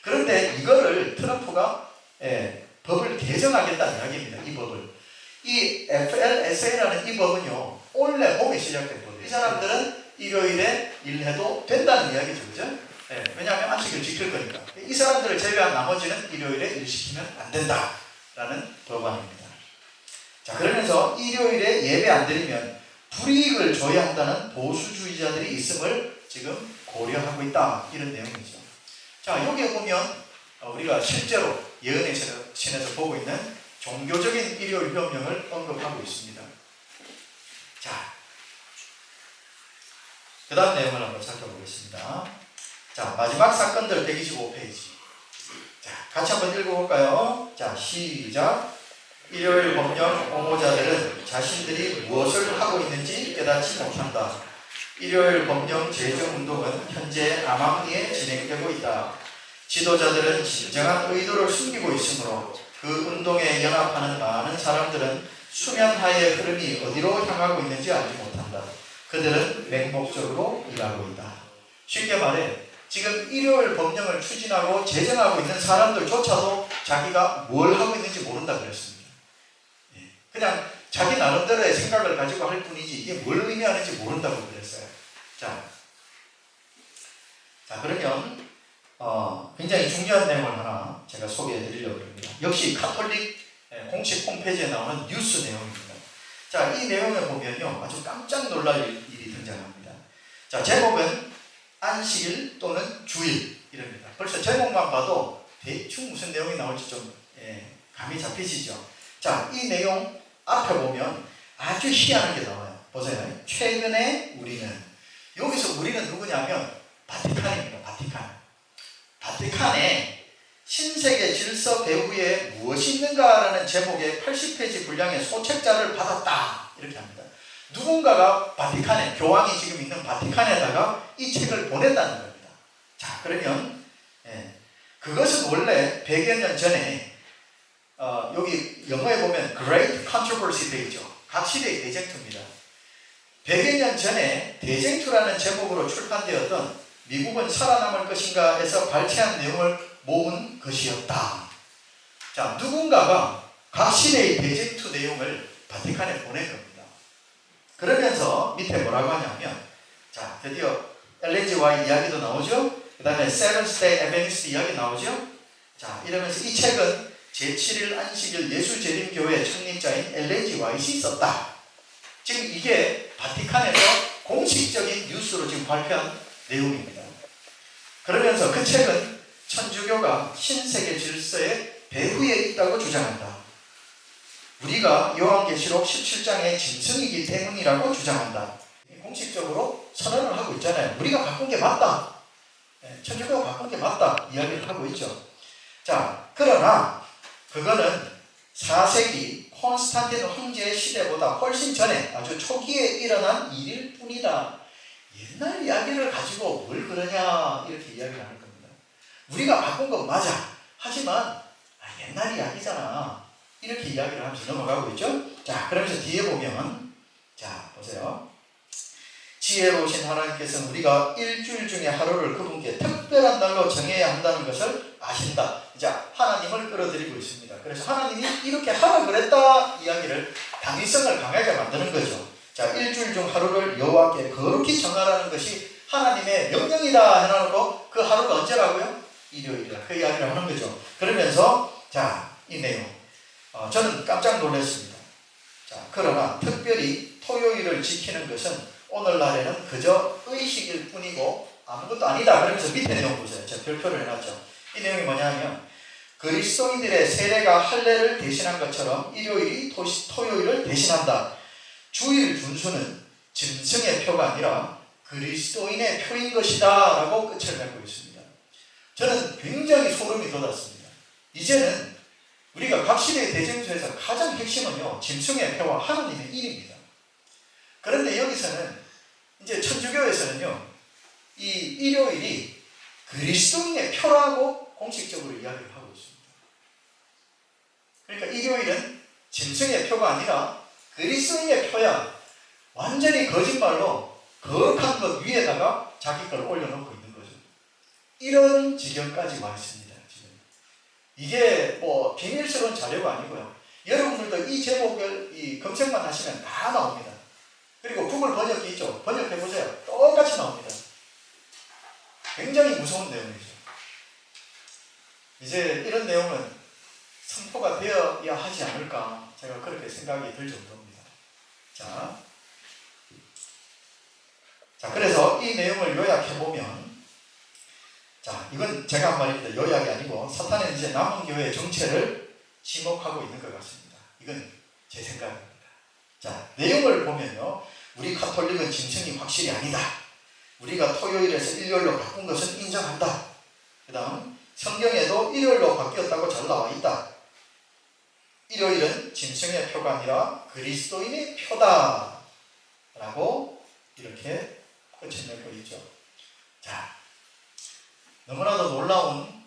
그런데 이거를 트럼프가 법을 개정하겠다는 이야기입니다. 이 법을. 이 FLSA라는 이 법은요, 올해 봄에 시작된 법이에요. 이 사람들은 일요일에 일해도 된다는 이야기죠. 그죠? 왜냐하면 안식일 지킬 거니까. 이 사람들을 제외한 나머지는 일요일에 일 시키면 안 된다라는 법안입니다. 자, 그러면서 일요일에 예배 안 드리면 불이익을 줘야 한다는 보수주의자들이 있음을 지금 고려하고 있다, 이런 내용이죠. 자, 여기에 보면 우리가 실제로 예언의 신에서 보고 있는 종교적인 일요일 혁명을 언급하고 있습니다. 자, 그 다음 내용을 한번 살펴보겠습니다. 자, 마지막 사건들 125페이지. 자, 같이 한번 읽어볼까요? 자, 시작. 일요일 법령 옹호자들은 자신들이 무엇을 하고 있는지 깨닫지 못한다. 일요일 법령 제정운동은 현재 암암리에 진행되고 있다. 지도자들은 진정한 의도를 숨기고 있으므로 그 운동에 연합하는 많은 사람들은 수면하의 흐름이 어디로 향하고 있는지 알지 못한다. 그들은 맹목적으로 일하고 있다. 쉽게 말해 지금 일요일 법령을 추진하고 제정하고 있는 사람들조차도 자기가 뭘 하고 있는지 모른다 그랬습니다. 그냥 자기 나름대로의 생각을 가지고 할 뿐이지 이게 뭘 의미하는지 모른다고 그랬어요. 자 그러면 굉장히 중요한 내용을 하나 제가 소개해 드리려고 합니다. 역시 카톨릭 공식 홈페이지에 나오는 뉴스 내용입니다. 자, 이 내용을 보면요, 아주 깜짝 놀랄 일이 등장합니다. 자, 제목은 안식일 또는 주일 이랍니다. 벌써 제목만 봐도 대충 무슨 내용이 나올지 좀 감이 잡히시죠? 자, 이 내용 앞에 보면 아주 희한한 게 나와요. 보세요. 최근에 우리는, 여기서 우리는 누구냐면 바티칸입니다. 바티칸에 신세계 질서 배후에 무엇이 있는가라는 제목의 80페이지 분량의 소책자를 받았다, 이렇게 합니다. 누군가가 바티칸에, 교황이 지금 있는 바티칸에다가 이 책을 보냈다는 겁니다. 자, 그러면 그것은 원래 100여 년 전에 여기 영어에 보면 Great Controversy 되어 있죠. 각 시대의 대쟁투입니다. 100여 년 전에 대쟁투라는 제목으로 출판되었던 미국은 살아남을 것인가 해서 발췌한 내용을 모은 것이었다. 자, 누군가가 각 시대의 대쟁투 내용을 바티칸에 보낸 겁니다. 그러면서 밑에 뭐라고 하냐면, 자, 드디어 엘렌 G 화이트 이야기도 나오죠. 그 다음에 Seventh Day Adventist 이야기 나오죠. 자, 이러면서 이 책은 제7일 안식일 예수재림교회 창립자인 엘렌 G 화이트가 썼다. 지금 이게 바티칸에서 공식적인 뉴스로 지금 발표한 내용입니다. 그러면서 그 책은 천주교가 신세계 질서의 배후에 있다고 주장한다. 우리가 요한계시록 17장의 짐승이기 때문이라고 주장한다. 공식적으로 선언을 하고 있잖아요. 우리가 바꾼 게 맞다. 천주교가 바꾼 게 맞다. 이야기를 하고 있죠. 자, 그러나 그거는 4세기 콘스탄틴 황제의 시대보다 훨씬 전에 아주 초기에 일어난 일일 뿐이다. 옛날 이야기를 가지고 뭘 그러냐, 이렇게 이야기를 하는 겁니다. 우리가 바꾼 건 맞아. 하지만 하지만 옛날 이야기잖아. 이렇게 이야기를 하면서 넘어가고 있죠. 자, 그러면서 뒤에 보면, 자, 보세요. 지혜로우신 하나님께서는 우리가 일주일 중에 하루를 그분께 특별한 날로 정해야 한다는 것을 아신다. 자, 하나님을 끌어들이고 있습니다. 그래서 하나님이 이렇게 하라 그랬다 이야기를 당위성을 강하게 만드는 거죠. 자, 일주일 중 하루를 여호와께 거룩히 정하라는 것이 하나님의 명령이다 해놓고 그 하루가 언제라고요? 일요일이라. 그 이야기를 하는 거죠. 그러면서 자, 이 내용 저는 깜짝 놀랐습니다. 자, 그러나 특별히 토요일을 지키는 것은 오늘날에는 그저 의식일 뿐이고 아무것도 아니다. 그러면서 밑에 내용 보세요. 제가 별표를 해놨죠. 이 내용이 뭐냐면 그리스도인들의 세례가 할례를 대신한 것처럼 일요일이 토요일을 대신한다. 주일 준수는 짐승의 표가 아니라 그리스도인의 표인 것이다 라고 끝을 맺고 있습니다. 저는 굉장히 소름이 돋았습니다. 이제는 우리가 각 시대의 대쟁소에서 가장 핵심은요, 짐승의 표와 하나님의 일입니다. 그런데 여기서는 이제 천주교에서는요, 이 일요일이 그리스도인의 표라고 공식적으로 이야기를 하고 있습니다. 그러니까 일요일은 짐승의 표가 아니라 그리스도인의 표야. 완전히 거짓말로 거룩한 것 위에다가 자기 걸 올려놓고 있는 거죠. 이런 지경까지 와 있습니다. 지금 이게 뭐 비밀스러운 자료가 아니고요. 여러분들도 이 제목을 검색만 하시면 다 나옵니다. 그리고 구글 번역기 있죠. 번역해보세요. 똑같이 나옵니다. 굉장히 무서운 내용이죠. 이제 이런 내용은 선포가 되어야 하지 않을까, 제가 그렇게 생각이 들 정도입니다. 자, 그래서 이 내용을 요약해보면, 자, 이건 제가 한 말입니다. 요약이 아니고 사탄은 이제 남은 교회의 정체를 지목하고 있는 것 같습니다. 이건 제 생각입니다. 자, 내용을 보면요, 우리 가톨릭은 짐승이 확실히 아니다. 우리가 토요일에서 일요일로 바꾼 것은 인정한다. 그 다음 성경에도 일요일로 바뀌었다고 잘 나와 있다. 일요일은 짐승의 표가 아니라 그리스도인의 표다 라고 이렇게 끝을 맺고 있죠. 자, 너무나도 놀라운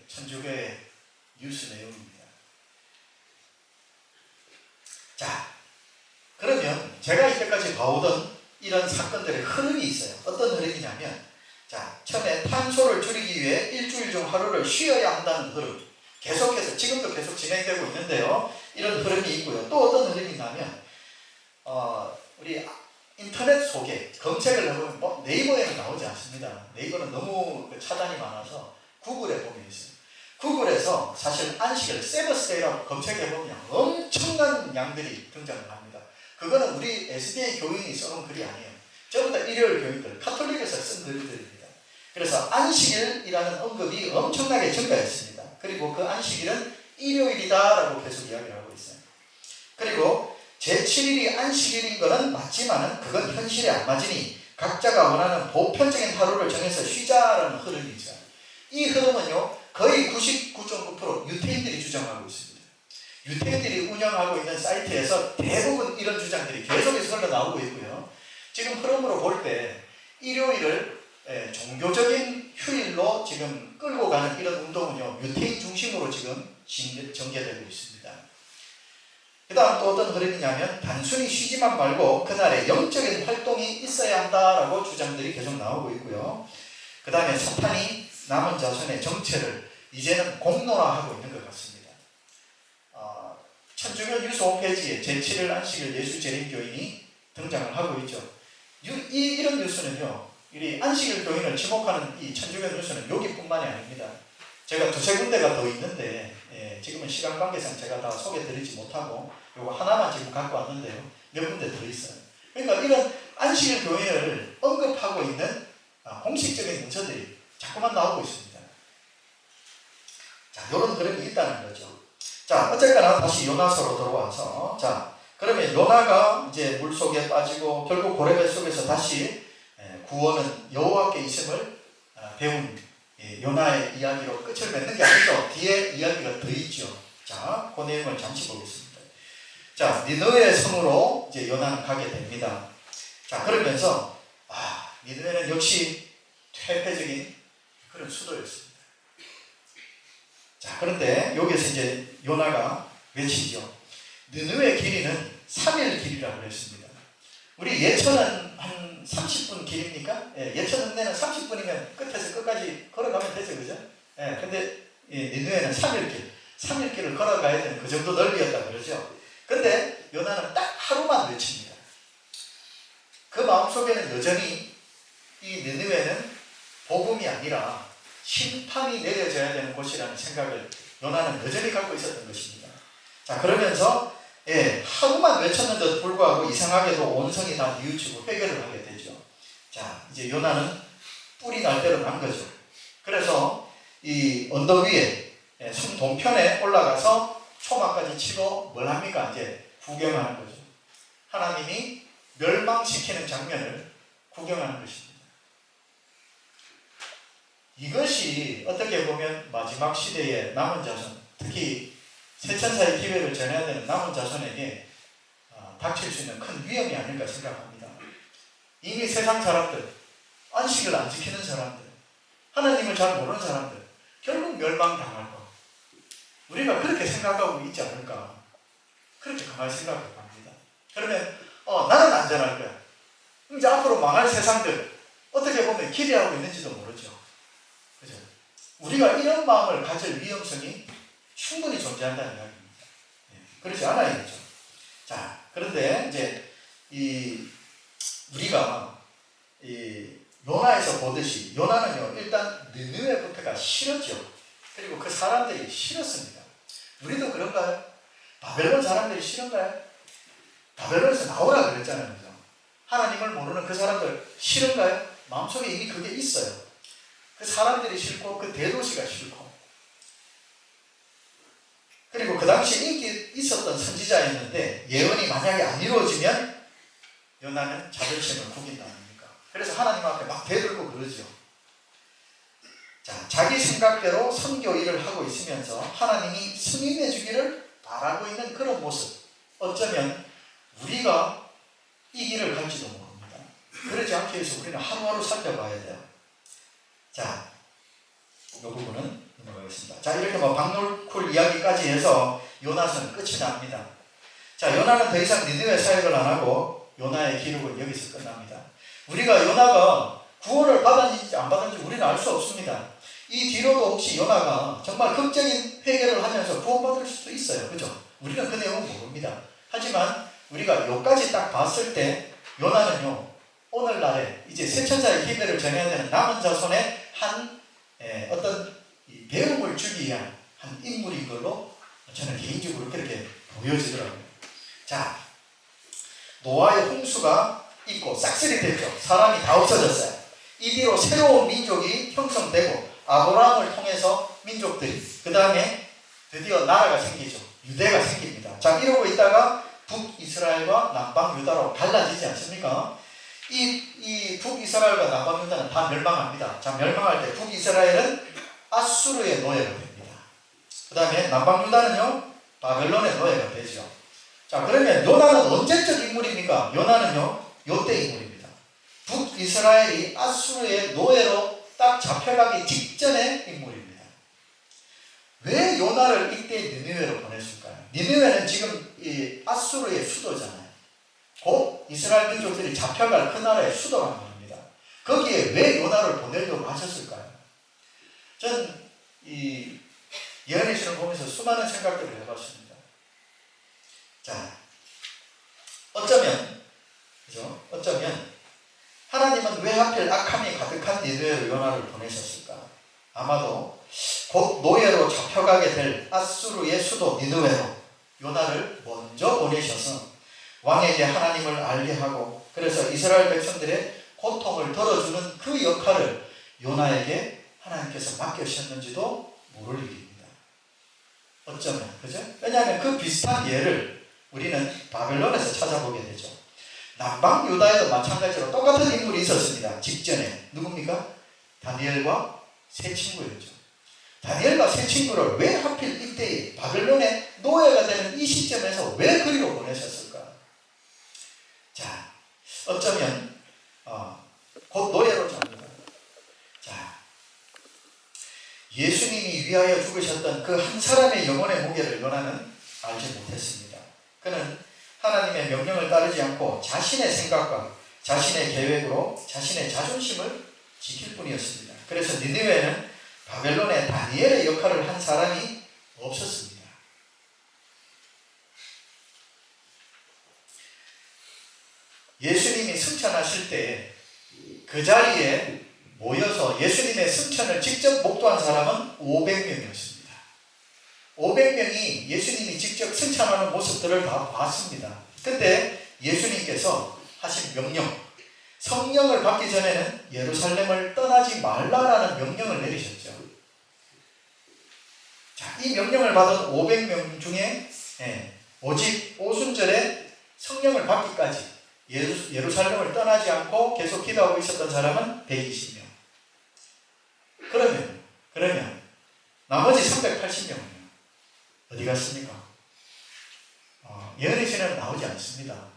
천주교의 뉴스 내용입니다. 자, 그러면 제가 이때까지 봐오던 이런 사건들의 흐름이 있어요. 어떤 흐름이냐면, 자, 처음에 탄소를 줄이기 위해 일주일 중 하루를 쉬어야 한다는 흐름, 계속해서 지금도 계속 진행되고 있는데요. 이런 흐름이 있고요. 또 어떤 흐름이 있냐면 우리 인터넷 속에 검색을 해보면 뭐 네이버에는 나오지 않습니다. 네이버는 너무 차단이 많아서 구글에 보면 있어요. 구글에서 사실 안식일 세버스데이라고 검색해보면 엄청난 양들이 등장을 합니다. 그거는 우리 SDA 교인이 써놓은 글이 아니에요. 전부 다 일요일 교인들, 카톨릭에서 쓴 글들입니다. 그래서 안식일이라는 언급이 엄청나게 증가했습니다. 그리고 그 안식일은 일요일이다라고 계속 이야기를 하고 있어요. 그리고 제7일이 안식일인 것은 맞지만은 그건 현실에 안 맞으니 각자가 원하는 보편적인 하루를 정해서 쉬자라는 흐름이 있어요. 이 흐름은요, 거의 99.9% 유태인들이 주장하고 있습니다. 유태인들이 운영하고 있는 사이트에서 대부분 이런 주장들이 계속해서 흘러나오고 있고요. 지금 흐름으로 볼 때 일요일을 종교적인 휴일로 지금 끌고 가는 이런 운동은요, 유태인 중심으로 지금 전개되고 있습니다. 그 다음 또 어떤 흐름이냐면 단순히 쉬지만 말고 그날에 영적인 활동이 있어야 한다라고 주장들이 계속 나오고 있고요. 그 다음에 사탄이 남은 자손의 정체를 이제는 공론화하고 있는 것 같습니다. 천주교 뉴스 홈페이지에 제7일 안식일 예수재림교인이 등장을 하고 있죠. 이런 뉴스는요, 이 안식일 교인을 지목하는 이 천주교 뉴스는 여기뿐만이 아닙니다. 제가 두세 군데가 더 있는데 지금은 시간 관계상 제가 다 소개드리지 못하고 요거 하나만 지금 갖고 왔는데요, 몇 군데 더 있어요. 그러니까 이런 안식일 교인을 언급하고 있는 공식적인 문서들이 자꾸만 나오고 있습니다. 자, 이런 흐름이 있다는 거죠. 자, 어쨌거나 다시 요나서로 돌아와서, 자, 그러면 요나가 이제 물 속에 빠지고 결국 고래배 속에서 다시 구원은 여호와께 있음을 배운 요나의 이야기로 끝을 맺는 게 아니죠. 뒤에 이야기가 더 있죠. 자, 그 내용을 잠시 보겠습니다. 자, 니느웨 성으로 이제 요나는 가게 됩니다. 자, 그러면서 니느웨는 역시 퇴폐적인 그런 수도였습니다. 자, 그런데 여기서 이제 요나가 외치죠. 느느웨 길이는 3일 길이라고 했습니다. 우리 예천은 한 30분 길입니까? 예, 예천 읍내는 30분이면 끝에서 끝까지 걸어가면 되죠, 그죠? 예, 근데 느느웨는 3일 길, 3일 길을 걸어가야 되는 그 정도 넓이였다 그러죠. 근데 요나는 딱 하루만 외칩니다. 그 마음속에는 여전히 이 느느웨는 복음이 아니라 심판이 내려져야 되는 곳이라는 생각을 요나는 여전히 갖고 있었던 것입니다. 자, 그러면서 하루만 외쳤는데도 불구하고 이상하게도 온성이 다 뉘우치고 회개를 하게 되죠. 자, 이제 요나는 뿔이 날 대로 난 거죠. 그래서 이 언덕 위에 숨 동편에 올라가서 초막까지 치고 뭘 합니까? 이제 구경하는 거죠. 하나님이 멸망시키는 장면을 구경하는 것입니다. 이것이 어떻게 보면 마지막 시대의 남은 자손, 특히 세천사의 기회를 전해야 되는 남은 자손에게 닥칠 수 있는 큰 위험이 아닐까 생각합니다. 이미 세상 사람들, 안식을 안 지키는 사람들, 하나님을 잘 모르는 사람들, 결국 멸망당할 것. 우리가 그렇게 생각하고 있지 않을까? 그렇게 가만히 생각해 봅니다. 그러면 나는 안전할 거야. 이제 앞으로 망할 세상들 어떻게 보면 기대하고 있는지도 모르죠. 그죠? 우리가 이런 마음을 가질 위험성이 충분히 존재한다는 이야기입니다. 그렇지 않아야겠죠. 자, 그런데 이제 우리가 요나에서 보듯이 요나는요 일단 느느웨부터가 싫었죠. 그리고 그 사람들이 싫었습니다. 우리도 그런가요? 바벨론 사람들이 싫은가요? 바벨론에서 나오라 그랬잖아요. 그죠? 하나님을 모르는 그 사람들 싫은가요? 마음속에 이미 그게 있어요. 그 사람들이 싫고 그 대도시가 싫고, 그리고 그 당시 인기 있었던 선지자였는데 예언이 만약에 안 이루어지면 요나는 자존심을 구긴다 아닙니까? 그래서 하나님 앞에 막 대들고 그러죠. 자, 자기 생각대로 선교 일을 하고 있으면서 하나님이 승인해 주기를 바라고 있는 그런 모습, 어쩌면 우리가 이 길을 갈지도 모릅니다. 그러지 않기 위해서 우리는 하루하루 살펴봐야 돼요. 자, 이 부분은 넘어가겠습니다. 자, 이렇게 박노쿨 이야기까지 해서 요나서는 끝이 납니다. 자, 요나는 더 이상 니느웨 사역을 안 하고 요나의 기록은 여기서 끝납니다. 우리가 요나가 구원을 받았는지 안 받았는지 우리는 알 수 없습니다. 이 뒤로도 혹시 요나가 정말 극적인 회개를 하면서 구원받을 수도 있어요. 그죠? 우리는 그 내용은 모릅니다. 하지만 우리가 여기까지 딱 봤을 때 요나는요, 오늘날에 이제 세천사의 기회를 전해야 되는 남은 자손의 한 어떤 배움을 주기 위한 한 인물인 걸로 저는 개인적으로 그렇게 보여지더라고요. 자, 노아의 홍수가 있고 싹쓸이 됐죠. 사람이 다 없어졌어요. 이 뒤로 새로운 민족이 형성되고 아브라함을 통해서 민족들이, 그 다음에 드디어 나라가 생기죠. 유대가 생깁니다. 자, 이러고 있다가 북이스라엘과 남방유다로 갈라지지 않습니까? 이 북이스라엘과 남방유다는 다 멸망합니다. 자, 멸망할 때 북이스라엘은 아수르의 노예가 됩니다. 그 다음에 남방유다는요 바벨론의 노예가 되죠. 자, 그러면 요나는 언제적 인물입니까? 요나는요 요때 인물입니다. 북이스라엘이 아수르의 노예로 딱 잡혀가기 직전의 인물입니다. 왜 요나를 이때 니느웨로 보냈을까요? 니느웨는 지금 이 아수르의 수도잖아요. 곧 이스라엘 민족들이 잡혀갈 그 나라의 수도라는 겁니다. 거기에 왜 요나를 보내려고 하셨을까요? 전 이 예언의 신을 보면서 수많은 생각들을 해봤습니다. 자, 어쩌면 하나님은 왜 하필 악함이 가득한 니느웨로 요나를 보내셨을까? 아마도 곧 노예로 잡혀가게 될 아수르의 수도 니느웨로 요나를 먼저 보내셔서 왕에게 하나님을 알게 하고, 그래서 이스라엘 백성들의 고통을 덜어주는 그 역할을 요나에게 하나님께서 맡기셨는지도 모를 일입니다. 어쩌면, 그죠? 왜냐하면 그 비슷한 예를 우리는 바벨론에서 찾아보게 되죠. 남방 유다에도 마찬가지로 똑같은 인물이 있었습니다. 직전에. 누굽니까? 다니엘과 세 친구였죠. 다니엘과 세 친구를 왜 하필 이때 바벨론의 노예가 되는 이 시점에서 왜 그리로 보내셨을까? 자, 어쩌면 곧 노예로 잡니다. 자, 예수님이 위하여 죽으셨던 그 한 사람의 영혼의 무게를 요나는 알지 못했습니다. 그는 하나님의 명령을 따르지 않고 자신의 생각과 자신의 계획으로 자신의 자존심을 지킬 뿐이었습니다. 그래서 니느웨는 바벨론의 다니엘의 역할을 한 사람이 없었습니다. 예수님이 승천하실 때 그 자리에 모여서 예수님의 승천을 직접 목도한 사람은 500명이었습니다. 500명이 예수님이 직접 승천하는 모습들을 다 봤습니다. 그때 예수님께서 하신 명령, 성령을 받기 전에는 예루살렘을 떠나지 말라라는 명령을 내리셨죠. 자, 이 명령을 받은 500명 중에 오직 오순절에 성령을 받기까지 예루살렘을 떠나지 않고 계속 기도하고 있었던 사람은 120명. 그러면 나머지 380명은요? 어디 갔습니까? 예언의 신에는 나오지 않습니다.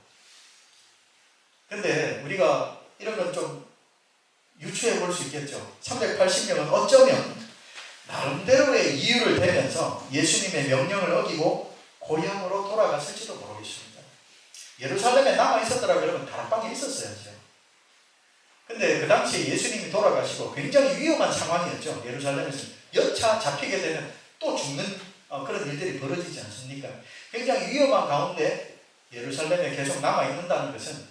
근데 우리가 이런 건 좀 유추해 볼 수 있겠죠. 380명은 어쩌면 나름대로의 이유를 대면서 예수님의 명령을 어기고 고향으로 돌아갔을지도 모르겠습니다. 예루살렘에 남아있었더라 그러면 다락방에 있었어야죠. 근데 그 당시에 예수님이 돌아가시고 굉장히 위험한 상황이었죠. 예루살렘에서 여차 잡히게 되면 또 죽는 그런 일들이 벌어지지 않습니까? 굉장히 위험한 가운데 예루살렘에 계속 남아있는다는 것은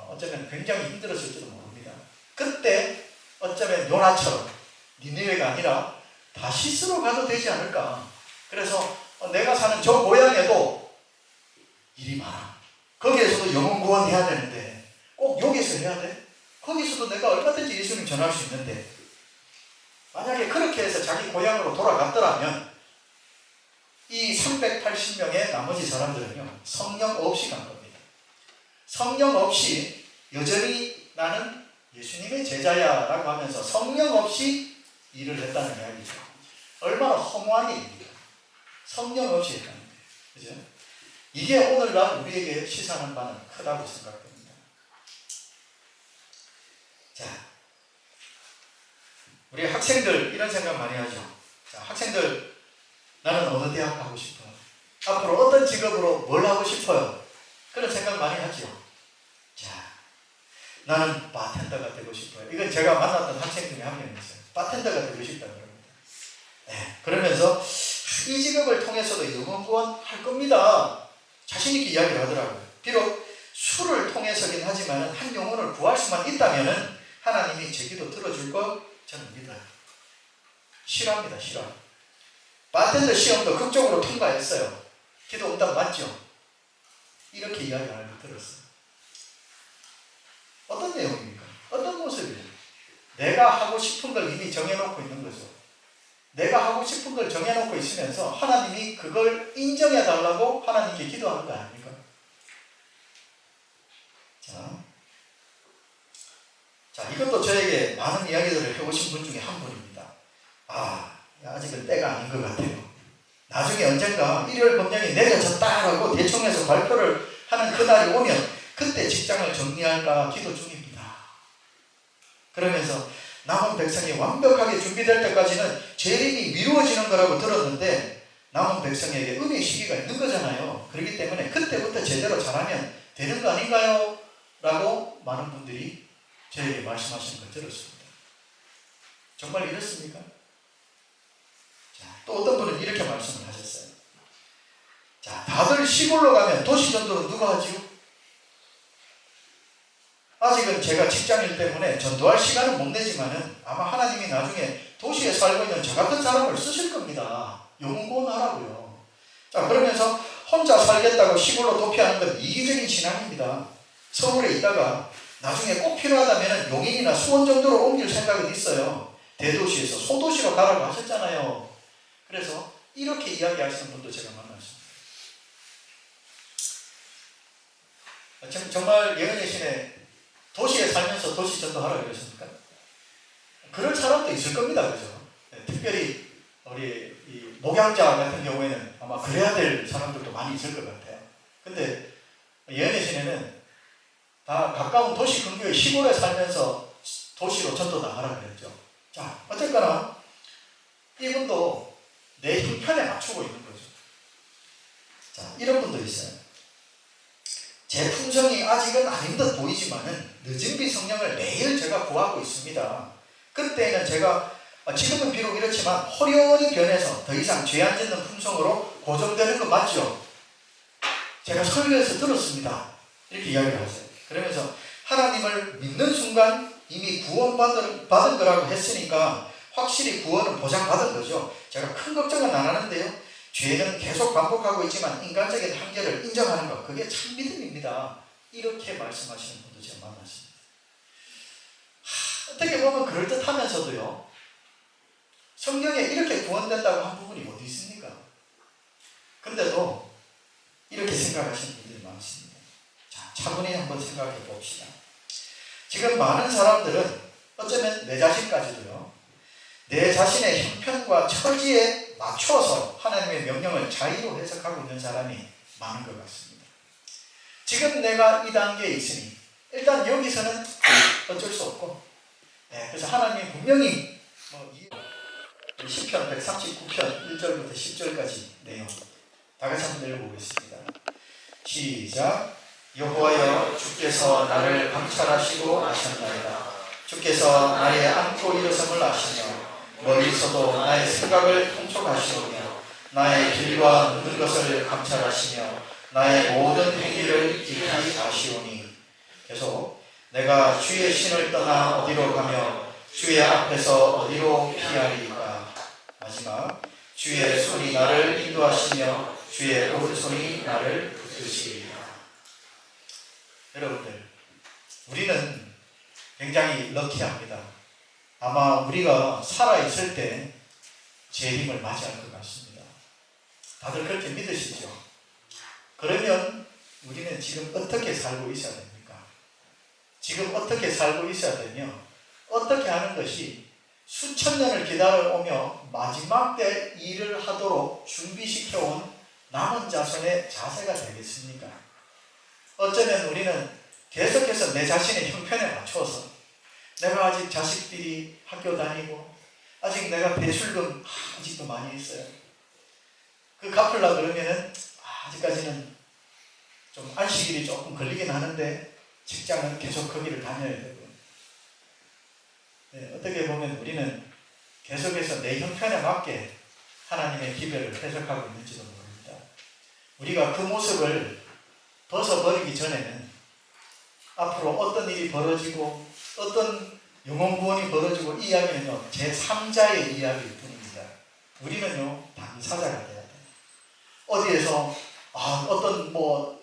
어쩌면 굉장히 힘들었을지도 모릅니다. 그때 어쩌면 요나처럼 니느웨가 아니라 다시스로 가도 되지 않을까. 그래서 내가 사는 저 고향에도 일이 많아. 거기에서도 영혼 구원해야 되는데 꼭 여기서 해야 돼? 거기서도 내가 얼마든지 예수님 전할 수 있는데, 만약에 그렇게 해서 자기 고향으로 돌아갔더라면 이 380명의 나머지 사람들은요, 성령 없이 간 겁니다. 성령 없이 여전히 나는 예수님의 제자야 라고 하면서 성령 없이 일을 했다는 이야기죠. 얼마나 허무한 일입니까? 성령 없이 했다는 거예요. 그죠? 이게 오늘날 우리에게 시사하는 바는 크다고 생각됩니다. 자, 우리 학생들 이런 생각 많이 하죠. 자, 학생들, 나는 어느 대학 가고 싶어요? 앞으로 어떤 직업으로 뭘 하고 싶어요? 그런 생각 많이 하죠. 자, 나는 바텐더가 되고 싶어요. 이건 제가 만났던 학생 중에 한 명이었어요. 바텐더가 되고 싶다고 그럽니다. 그러면서 이 직업을 통해서도 영혼 구원할 겁니다. 자신있게 이야기를 하더라고요. 비록 술을 통해서긴 하지만 한 영혼을 구할 수만 있다면 하나님이 제 기도 들어줄 거 저는 믿어요. 싫어합니다. 싫어. 바텐더 시험도 극적으로 통과했어요. 기도 응답 맞죠? 이렇게 이야기하는 걸 들었어요. 어떤 내용입니까? 어떤 모습이에요? 내가 하고 싶은 걸 이미 정해놓고 있는 거죠. 내가 하고 싶은 걸 정해놓고 있으면서 하나님이 그걸 인정해달라고 하나님께 기도하는 거 아닙니까? 자, 이것도 저에게 많은 이야기들을 해오신 분 중에 한 분입니다. 아직은 때가 아닌 것 같아요. 나중에 언젠가 일요일 법령이 내려졌다라고 대청에서 발표를 하는 그날이 오면 그때 직장을 정리할까 기도 중입니다. 그러면서 남은 백성이 완벽하게 준비될 때까지는 재림이 미루어지는 거라고 들었는데 남은 백성에게 은혜의 시기가 있는 거잖아요. 그렇기 때문에 그때부터 제대로 잘하면 되는 거 아닌가요? 라고 많은 분들이 저에게 말씀하시는 걸 들었습니다. 정말 이렇습니까? 자, 또 어떤 분은 이렇게 말씀을 하셨어요. 자, 다들 시골로 가면 도시 전도는 누가 하지요? 아직은 제가 직장일 때문에 전도할 시간은 못 내지만은 아마 하나님이 나중에 도시에 살고 있는 저 같은 사람을 쓰실 겁니다. 영혼 구원하라고요. 자, 그러면서 혼자 살겠다고 시골로 도피하는 건 이기적인 신앙입니다. 서울에 있다가 나중에 꼭 필요하다면 용인이나 수원 정도로 옮길 생각은 있어요. 대도시에서 소도시로 가라고 하셨잖아요. 그래서 이렇게 이야기하시는 분도 제가 만났습니다. 정말 예언의 신에 도시에 살면서 도시 전도하라고 그러십니까? 그럴 사람도 있을 겁니다. 그죠? 특별히 우리 이 목양자 같은 경우에는 아마 그래야 될 사람들도 많이 있을 것 같아요. 근데 예언의 신에는 다 가까운 도시 근교의 시골에 살면서 도시로 전도 나가라 그랬죠. 자, 어쨌거나 이분도 내 형편에 맞추고 있는 거죠. 자, 이런 분도 있어요. 제 품성이 아직은 아닌 듯 보이지만은 늦은 비 성령을 매일 제가 구하고 있습니다. 그때는 제가 지금은 비록 이렇지만 호련히 변해서 더 이상 죄 안 짓는 품성으로 고정되는 거 맞죠? 제가 설교에서 들었습니다. 이렇게 이야기를 하세요. 그러면서 하나님을 믿는 순간 이미 구원받은 거라고 했으니까 확실히 구원은 보장받은 거죠. 제가 큰 걱정은 안 하는데요. 죄는 계속 반복하고 있지만 인간적인 한계를 인정하는 것, 그게 참 믿음입니다. 이렇게 말씀하시는 분도 제가 만났습니다. 어떻게 보면 그럴듯하면서도요, 성경에 이렇게 구원된다고 한 부분이 어디 있습니까? 근데도 이렇게 생각하시는 분들이 많습니다. 자, 차분히 한번 생각해 봅시다. 지금 많은 사람들은 어쩌면 내 자신까지도요, 내 자신의 형편과 처지에 맞춰서 하나님의 명령을 자의로 해석하고 있는 사람이 많은 것 같습니다. 지금 내가 이 단계에 있으니 일단 여기서는 어쩔 수 없고, 그래서 하나님이 분명히 시편 139편 1절부터 10절까지 내용 다 같이 한번 읽어보겠습니다. 시작. 여호와여, 주께서 나를 감찰하시고 아셨나이다. 주께서 나의 안고 일어섬을 아시며 멀리서도 나의 생각을 통촉하시오며 나의 길과 묻는 것을 감찰하시며 나의 모든 행위를 깊이 아시오니. 계속. 내가 주의 신을 떠나 어디로 가며 주의 앞에서 어디로 피하리까. 마지막. 주의 손이 나를 인도하시며 주의 오른손이 나를 붙드시리라. 여러분들, 우리는 굉장히 럭키합니다. 아마 우리가 살아있을 때 재림을 맞이할 것 같습니다. 다들 그렇게 믿으시죠? 그러면 우리는 지금 어떻게 살고 있어야 됩니까? 지금 어떻게 살고 있어야 되며, 어떻게 하는 것이 수천 년을 기다려오며 마지막 때 일을 하도록 준비시켜온 남은 자손의 자세가 되겠습니까? 어쩌면 우리는 계속해서 내 자신의 형편에 맞춰서, 내가 아직 자식들이 학교 다니고 아직 내가 대출금 아직도 많이 있어요. 그 갚으려고 그러면은 아직까지는 좀 안식일이 조금 걸리긴 하는데 직장은 계속 거기를 다녀야 되고, 어떻게 보면 우리는 계속해서 내 형편에 맞게 하나님의 기별을 해석하고 있는지도 모릅니다. 우리가 그 모습을 벗어버리기 전에는 앞으로 어떤 일이 벌어지고 어떤 영혼 구원이 벌어지고, 이 이야기는요 제3자의 이야기일 뿐입니다. 우리는요 당사자가 돼야 돼요. 어디에서 어떤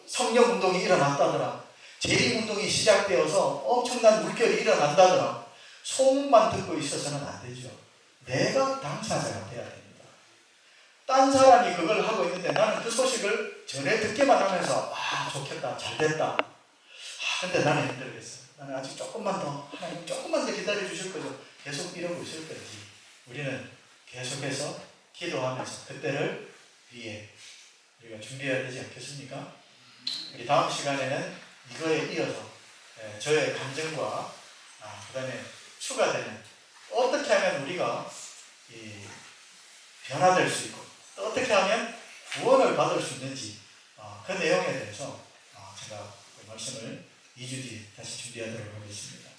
성령 운동이 일어났다더라, 재림 운동이 시작되어서 엄청난 물결이 일어난다더라, 소문만 듣고 있어서는 안 되죠. 내가 당사자가 돼야 됩니다. 딴 사람이 그걸 하고 있는데 나는 그 소식을 전해 듣기만 하면서 좋겠다, 잘됐다, 근데 나는 힘들겠어, 나는 아직 조금만 더, 하나님 조금만 더 기다려 주실 거죠. 계속 이러고 있을 건지, 우리는 계속해서 기도하면서 그때를 위해 우리가 준비해야 되지 않겠습니까? 우리 다음 시간에는 이거에 이어서 저의 감정과 그 다음에 추가되는, 어떻게 하면 우리가 변화될 수 있고 또 어떻게 하면 구원을 받을 수 있는지, 그 내용에 대해서 제가 그 말씀을 2주 뒤에 다시 준비하도록 하겠습니다.